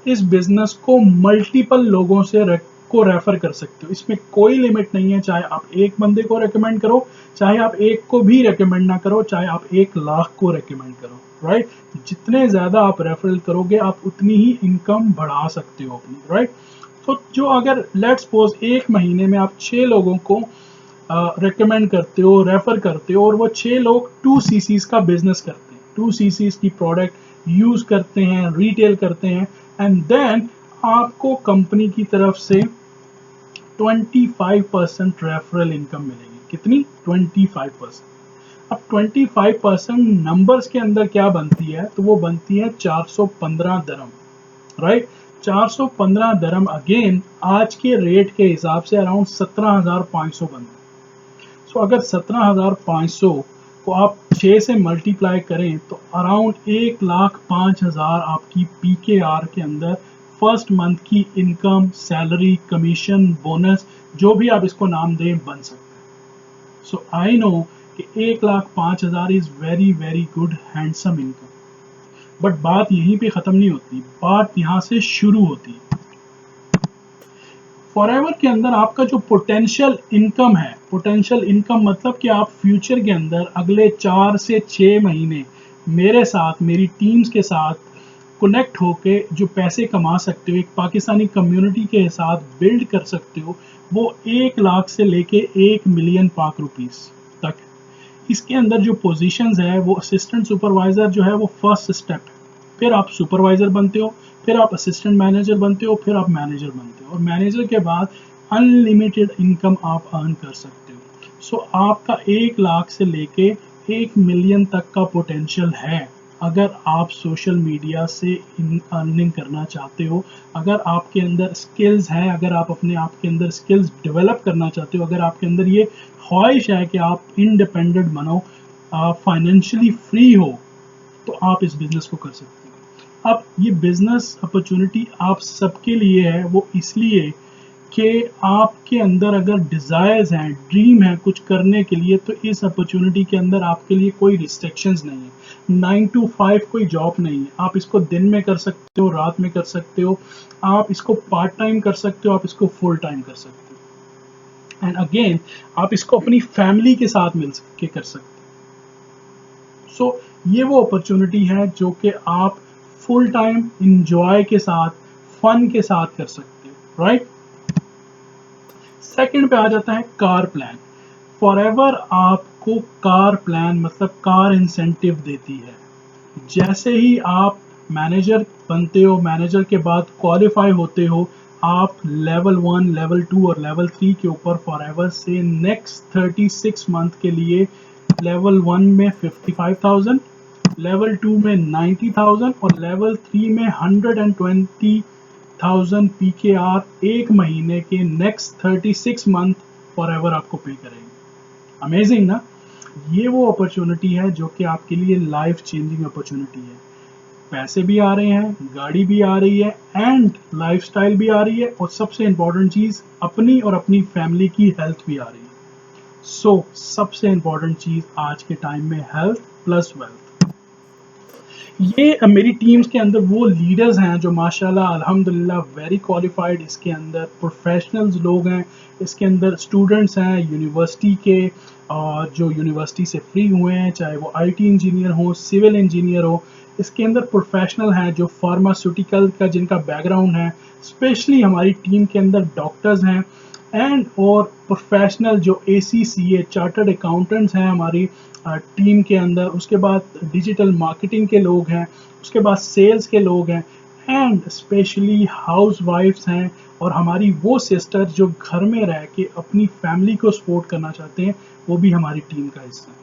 इस बिजनेस को मल्टीपल लोगों से को रेफर कर सकते हो। इसमें कोई लिमिट नहीं है, चाहे आप एक बंदे को रेकमेंड करो, चाहे आप एक को भी रेकमेंड ना करो, चाहे आप 1 लाख को रेकमेंड करो, राइट। जितने ज्यादा आप रेफरल करोगे आप उतनी ही इनकम बढ़ा सकते हो अपनी, राइट। तो जो अगर लेट्स सपोज 1 महीने में आप 6 लोगों को रेकमेंड करते हो, रेफर करते हो और वो 6 लोग 2 सीसीज का बिजनेस करते हैं, 2 सीसीज की प्रोडक्ट यूज करते हैं, रिटेल करते हैं, एंड देन आपको कंपनी की तरफ से 25% रेफरल इनकम मिलेगी। कितनी? 25%। अब 25% नंबर्स के अंदर क्या बनती है, तो वो बनती है 415 दरम, राइट। 415 दरम अगेन आज के रेट के हिसाब से अराउंड 17,500 बनता है। सो अगर 17,500 को आप 6 से मल्टीप्लाई करें तो अराउंड 1,05,000 आपकी PKR के अंदर फर्स्ट मंथ की इनकम, सैलरी, कमीशन, बोनस, जो भी आप इसको नाम दें, बन सकता है। सो आई नो कि 1,05,000 is very very good handsome income. But बात यहीं पे खत्म नहीं होती, बात यहाँ से शुरू होती है। फॉरएवर के अंदर आपका जो पोटेंशियल इनकम है, पोटेंशियल इनकम मतलब कि आप फ्यूचर के अंदर अगले 4 से 6 महीने मेरे साथ, मेरी टीम्स के साथ कनेक्ट होके जो पैसे कमा सकते हो, एक पाकिस्तानी कम्युनिटी के साथ बिल्ड कर सकते हो, वो 1 लाख से लेके 1 मिलियन पाक रुपीस तक। इसके अंदर जो पोजीशंस है वो असिस्टेंट सुपरवाइजर जो है वो फर्स्ट स्टेप है, फिर आप सुपरवाइजर बनते हो, फिर आप असिस्टेंट मैनेजर बनते हो, फिर आप मैनेजर बनते हो, और मैनेजर के बाद अनलिमिटेड इनकम आप अर्न कर सकते हो। सो आपका 1 लाख से लेके 1 मिलियन तक का पोटेंशियल है अगर आप सोशल मीडिया से अर्निंग करना चाहते हो, अगर आपके अंदर स्किल्स हैं, अगर आप अपने आप के अंदर स्किल्स डेवलप करना चाहते हो, अगर आपके अंदर ये ख्वाहिश है कि आप इंडिपेंडेंट बनो, फाइनेंशियली फ्री हो, तो आप इस बिजनेस को कर सकते हो। अब ये बिजनेस अपॉर्चुनिटी आप सबके लिए है, वो इसलिए कि आपके अंदर अगर डिज़ायर्स हैं, ड्रीम है कुछ करने के लिए, तो इस अपॉर्चुनिटी के अंदर आपके लिए कोई रिस्ट्रिक्शंस नहीं है। 9 to 5 कोई जॉब नहीं है। आप इसको दिन में कर सकते हो, रात में कर सकते हो, आप इसको पार्ट टाइम कर सकते हो, आप इसको फुल टाइम कर सकते हो, एंड अगेन आप इसको अपनी फैमिली के साथ मिल के कर सकते हो। सो ये वो अपॉर्चुनिटी है जो कि आप फुल टाइम इंजॉय के साथ, फन के साथ कर सकते हो, राइट। सेकंड पे आ जाता है कार प्लान। फॉरएवर आपको कार प्लान मतलब कार इंसेंटिव देती है। जैसे ही आप मैनेजर बनते हो, मैनेजर के बाद क्वालिफाई होते हो, आप लेवल 1, लेवल 2 और लेवल 3 के ऊपर फॉरएवर से नेक्स्ट 36 मंथ के लिए लेवल 1 में 55,000, लेवल 2 में 90,000 और लेवल 3 में 120,000 PKR एक महीने के नेक्स्ट 36 मंथ फॉरएवर आपको पे करेंगे। अमेजिंग ना। ये वो अपॉर्चुनिटी है जो कि आपके लिए लाइफ चेंजिंग अपॉर्चुनिटी है। पैसे भी आ रहे हैं, गाड़ी भी आ रही है, एंड लाइफस्टाइल भी आ रही है, और सबसे इंपॉर्टेंट चीज अपनी और अपनी फैमिली की हेल्थ भी आ रही है। सो सबसे इंपॉर्टेंट चीज आज के टाइम में हेल्थ प्लस वेल्थ। ये मेरी टीम्स के अंदर वो लीडर्स हैं जो माशाल्लाह अल्हम्दुलिल्लाह वेरी क्वालिफाइड, इसके अंदर प्रोफेशनल्स लोग हैं, इसके अंदर स्टूडेंट्स हैं यूनिवर्सिटी के, और जो यूनिवर्सिटी से फ्री हुए हैं, चाहे वो आईटी इंजीनियर हो, सिविल इंजीनियर हो। इसके अंदर प्रोफेशनल हैं जो फार्मास्यूटिकल का जिनका बैकग्राउंड है, स्पेशली हमारी टीम के अंदर डॉक्टर्स हैं, एंड और प्रोफेशनल जो ACCA चार्टर्ड अकाउंटेंट्स हैं हमारी टीम के अंदर। उसके बाद डिजिटल मार्केटिंग के लोग हैं, उसके बाद सेल्स के लोग हैं, एंड स्पेशली हाउस वाइफ्स हैं, और हमारी वो सिस्टर जो घर में रह के अपनी फैमिली को सपोर्ट करना चाहते हैं, वो भी हमारी टीम का हिस्सा है।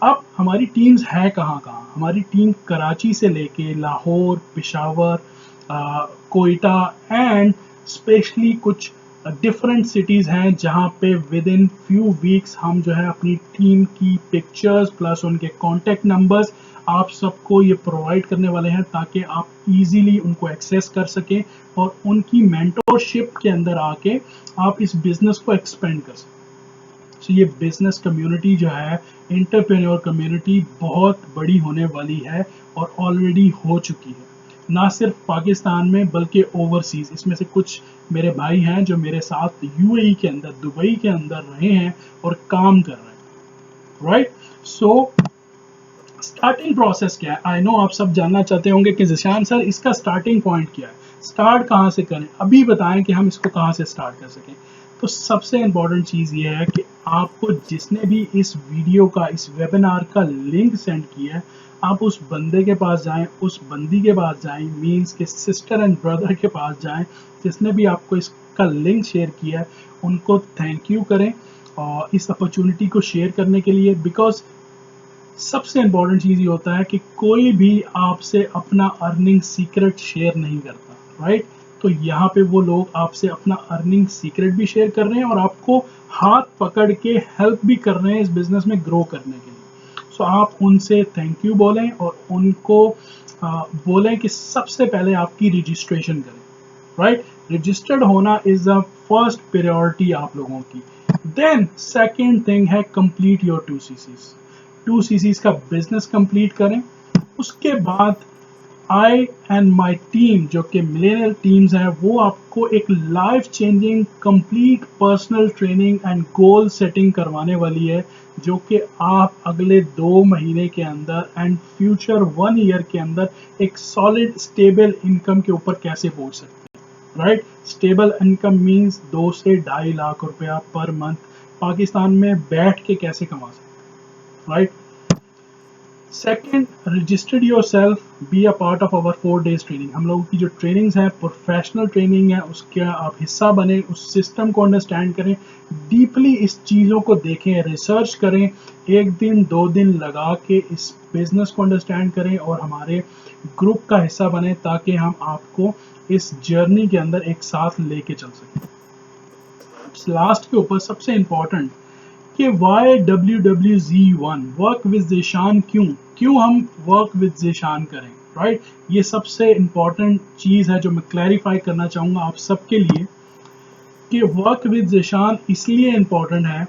अब हमारी टीम्स है कहाँ कहाँ? हमारी टीम कराची से लेके लाहौर, पेशावर, कोयटा, एंड स्पेशली कुछ डिफरेंट सिटीज़ हैं जहाँ पे विद इन फ्यू वीक्स हम जो है अपनी टीम की पिक्चर्स प्लस उनके कॉन्टेक्ट नंबर्स आप सबको ये प्रोवाइड करने वाले हैं, ताकि आप इजीली उनको एक्सेस कर सकें और उनकी मेंटोरशिप के अंदर आके आप इस बिज़नेस को एक्सपेंड कर सकें। तो ये बिजनेस कम्युनिटी जो है, एंटरप्रेन्योर कम्युनिटी, बहुत बड़ी होने वाली है और ऑलरेडी हो चुकी है, ना सिर्फ पाकिस्तान में बल्कि ओवरसीज। इसमें से कुछ मेरे भाई हैं जो मेरे साथ UAE के अंदर, दुबई के अंदर रहे हैं और काम कर रहे हैं, राइट। सो स्टार्टिंग प्रोसेस क्या है? आई नो आप सब जानना चाहते होंगे कि जिशान सर इसका स्टार्टिंग पॉइंट क्या है, स्टार्ट कहाँ से करें, अभी बताएं कि हम इसको कहाँ से स्टार्ट कर सकें। तो सबसे इम्पॉर्टेंट चीज़ ये है कि आपको जिसने भी इस वीडियो का, इस वेबिनार का लिंक सेंड किया है, आप उस बंदे के पास जाएं, उस बंदी के पास जाएं, मीन्स के सिस्टर एंड ब्रदर के पास जाएं जिसने भी आपको इसका लिंक शेयर किया है, उनको थैंक यू करें और इस अपॉर्चुनिटी को शेयर करने के लिए। बिकॉज सबसे इम्पोर्टेंट चीज़ ये होता है कि कोई भी आपसे अपना अर्निंग सीक्रेट शेयर नहीं करता, राइट? तो यहाँ पे वो लोग आपसे अपना अर्निंग सीक्रेट भी शेयर कर रहे हैं और आपको हाथ पकड़ के हेल्प भी कर रहे हैं इस बिजनेस में ग्रो करने के लिए। सो आप उनसे थैंक यू बोलें और उनको बोलें कि सबसे पहले आपकी रजिस्ट्रेशन करें, राइट? रजिस्टर्ड होना इज द फर्स्ट प्रायोरिटी आप लोगों की। देन सेकेंड थिंग है कंप्लीट योर 2 CCs। 2 CCs का बिजनेस कंप्लीट करें। उसके बाद आई एंड माई टीम जो कि मिलेनियल टीम्स हैं वो आपको एक life changing complete personal training and goal setting करवाने वाली है, जो कि आप अगले 2 महीने के अंदर एंड फ्यूचर 1 ईयर के अंदर एक सॉलिड स्टेबल इनकम के ऊपर कैसे पहुंच सकते हैं, राइट? स्टेबल इनकम मीन्स 2 से 2.5 लाख रुपया पर मंथ पाकिस्तान में बैठ के कैसे कमा सकते हैं, right? Second, registered yourself, be a part of our 4 days training. हम लोगों की जो ट्रेनिंग्स हैं प्रोफेशनल ट्रेनिंग है, उसके आप हिस्सा बने, उस सिस्टम को अंडरस्टैंड करें, डीपली इस चीज़ों को देखें, रिसर्च करें, 1 दिन 2 दिन लगा के इस बिजनेस को अंडरस्टैंड करें और हमारे ग्रुप का हिस्सा बने ताकि हम आपको इस जर्नी के अंदर एक साथ लेके चल सकें। लास्ट के ऊपर सबसे इम्पोर्टेंट कि Y WWZ1 work with Zeeshan, क्यों हम वर्क विद ज़ीशान करें, राइट? ये सबसे इम्पॉर्टेंट चीज़ है जो मैं क्लैरिफाई करना चाहूँगा आप सबके लिए कि वर्क विद ज़ीशान इसलिए इम्पॉर्टेंट है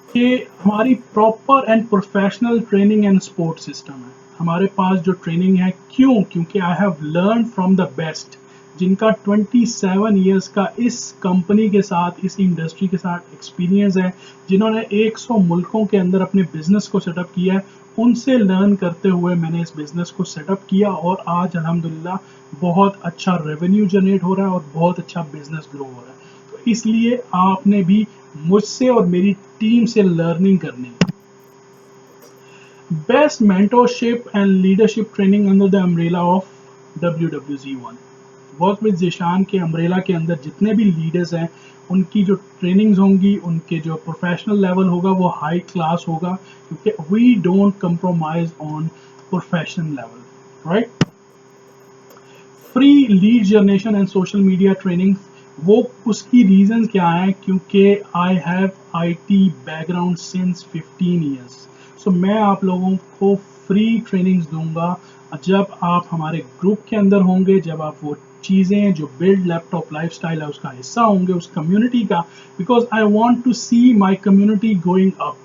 कि हमारी proper and professional training and support system है। हमारे पास जो ट्रेनिंग है, क्योंकि I have learn from the best, जिनका 27 ईयर्स का इस कंपनी के साथ, इस इंडस्ट्री के साथ एक्सपीरियंस है, जिन्होंने 100 मुल्कों के अंदर अपने बिजनेस को सेटअप किया है, उनसे लर्न करते हुए मैंने इस बिजनेस को सेटअप किया और आज अल्हम्दुलिल्लाह बहुत अच्छा रेवेन्यू जनरेट हो रहा है और बहुत अच्छा बिजनेस ग्रो हो रहा है। तो इसलिए आपने भी मुझसे और मेरी टीम से लर्निंग करनी है। Best mentorship and leadership training under the umbrella of WWZ1। Work with Zeeshan के अम्ब्रेला के अंदर जितने भी लीडर्स हैं उनकी जो ट्रेनिंग्स होंगी, उनके जो प्रोफेशनल लेवल होगा वो हाई क्लास होगा, क्योंकि we don't compromise on professional level, right? Free lead generation and social media training, वो उसकी रीजन क्या है? क्योंकि I have IT background since 15 years. So मैं आप लोगों को फ्री ट्रेनिंग्स दूंगा जब आप हमारे ग्रुप के अंदर होंगे, जब आप वो चीज़ें जो बिल्ड लैपटॉप लाइफस्टाइल है उसका हिस्सा होंगे, उस कम्युनिटी का, because I want to see my community going up.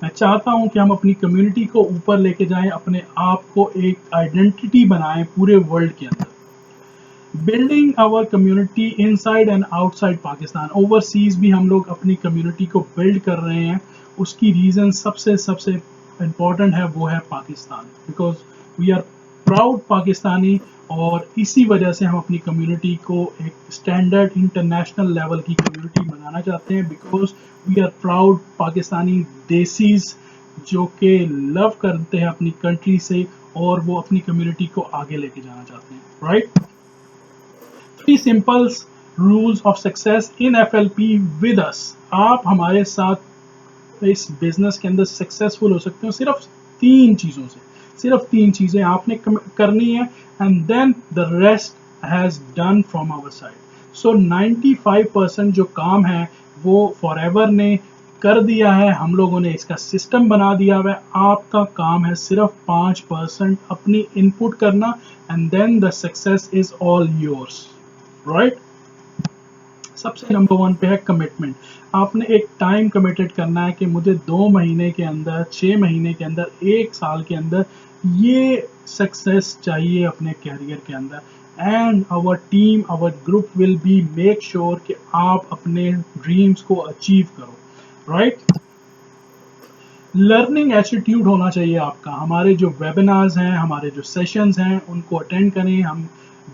मैं चाहता हूं कि हम अपनी कम्युनिटी को ऊपर लेके जाएं, अपने आप को एक आइडेंटिटी बनाएं पूरे वर्ल्ड के अंदर। Building our community inside and outside Pakistan, overseas भी हम लोग अपनी कम्युनिटी को बिल्ड कर रहे हैं। उसकी रीज़न सबसे इम्पॉर्टेंट है, वो है Pakistan, because we are proud Pakistani और इसी वजह से हम अपनी कम्युनिटी को एक स्टैंडर्ड इंटरनेशनल लेवल की कम्युनिटी बनाना चाहते हैं, because we are proud Pakistani desis जो कि लव करते हैं अपनी कंट्री से और वो अपनी कम्युनिटी को आगे लेके जाना चाहते हैं, right? 3 simple rules of success in FLP with us. आप हमारे साथ इस बिजनेस के अंदर सक्सेसफुल हो सकते हो सिर्फ 3 चीज़ों से। सिर्फ 3 चीज़ें आपने करनी है and then the rest has done from our side. So 95% जो काम है वो फॉरएवर ने कर दिया है, हम लोगों ने इसका सिस्टम बना दिया हुआ है। आपका काम है सिर्फ 5% अपनी इनपुट करना and then the success is all yours, right? सबसे नंबर 1 पे है कमिटमेंट। आपने एक टाइम कमिटेड करना है कि मुझे 2 महीने के अंदर, 6 महीने के अंदर, 1 साल के अंदर ये सक्सेस चाहिए अपने कैरियर के अंदर, and our team, our group will be make sure कि आप अपने ड्रीम्स को अचीव करो, राइट? लर्निंग एटीट्यूड होना चाहिए आपका। हमारे जो वेबिनार्स हैं, हमारे जो सेशंस हैं, उनको अटेंड करें। हम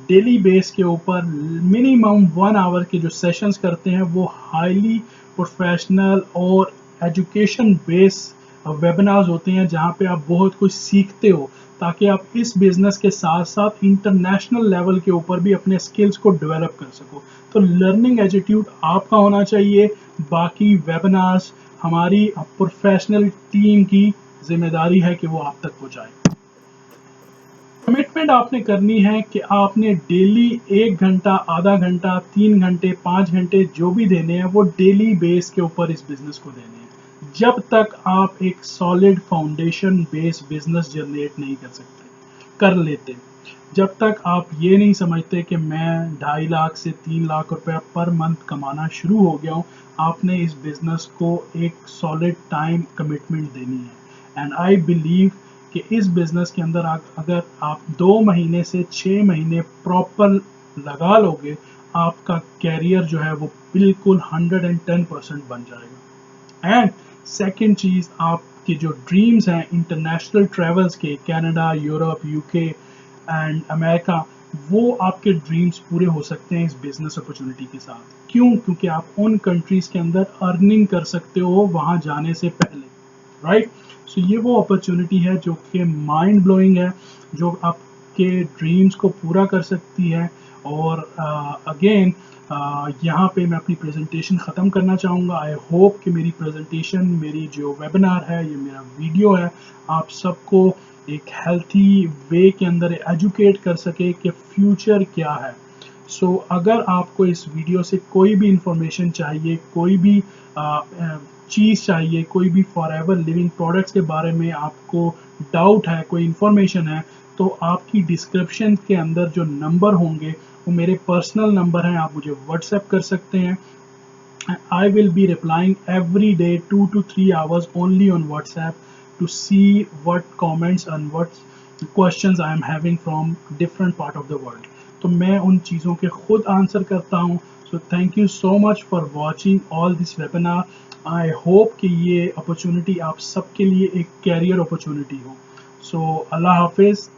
डेली बेस के ऊपर मिनिमम 1 आवर के जो सेशंस करते हैं वो हाईली प्रोफेशनल और एजुकेशन बेस वेबिनार्स होते हैं, जहां पे आप बहुत कुछ सीखते हो ताकि आप इस बिजनेस के साथ साथ इंटरनेशनल लेवल के ऊपर भी अपने स्किल्स को डेवलप कर सको। तो लर्निंग एटीट्यूड आपका होना चाहिए। बाकी वेबिनार्स हमारी प्रोफेशनल टीम की जिम्मेदारी है कि वो आप तक पहुंचाए। कमिटमेंट आपने करनी है कि आपने डेली 1 घंटा, आधा घंटा, 3 घंटे, 5 घंटे जो भी देने हैं वो डेली बेस के ऊपर इस बिजनेस को देने हैं, जब तक आप एक solid foundation base business generate नहीं कर लेते, जब तक आप ये नहीं समझते कि मैं 2.5 लाख से 3 लाख रुपया पर मंथ कमाना शुरू हो गया हूँ, आपने इस बिजनेस को एक सॉलिड टाइम कमिटमेंट देनी है। एंड आई बिलीव कि इस बिजनेस के अंदर अगर आप 2 महीने से 6 महीने प्रॉपर लगा लोगे, आपका कैरियर जो है वो बिल्कुल 110% बन जाएगा। एंड सेकंड चीज, आपके जो ड्रीम्स हैं इंटरनेशनल ट्रेवल्स के, Canada, Europe, UK and America, वो आपके ड्रीम्स पूरे हो सकते हैं इस बिजनेस अपॉर्चुनिटी के साथ। क्यों? क्योंकि आप उन कंट्रीज के अंदर अर्निंग कर सकते हो वहां जाने से पहले, राइट? सो ये वो अपॉर्चुनिटी है जो कि माइंड ब्लोइंग है, जो आपके ड्रीम्स को पूरा कर सकती है। और अगेन यहाँ पे मैं अपनी प्रेजेंटेशन ख़त्म करना चाहूँगा। आई होप कि मेरी प्रेजेंटेशन, मेरी जो वेबिनार है, ये मेरा वीडियो है, आप सबको एक हेल्थी वे के अंदर एजुकेट कर सके कि फ्यूचर क्या है। सो अगर आपको इस वीडियो से कोई भी इंफॉर्मेशन चाहिए, कोई भी चीज़ चाहिए, कोई भी फॉरएवर लिविंग प्रोडक्ट्स के बारे में आपको डाउट है, कोई इंफॉर्मेशन है, तो आपकी डिस्क्रिप्शन के अंदर जो नंबर होंगे वो मेरे पर्सनल नंबर हैं, आप मुझे व्हाट्सएप कर सकते हैं। I will be replying every day 2 to 3 hours only on WhatsApp to see what comments and what questions I am having from different part of the world. तो मैं उन चीज़ों के खुद आंसर करता हूँ। So thank you so much for watching all this webinar. I hope कि ये अपॉर्चुनिटी आप सबके लिए एक कैरियर अपॉर्चुनिटी हो। सो अल्लाह हाफिज़।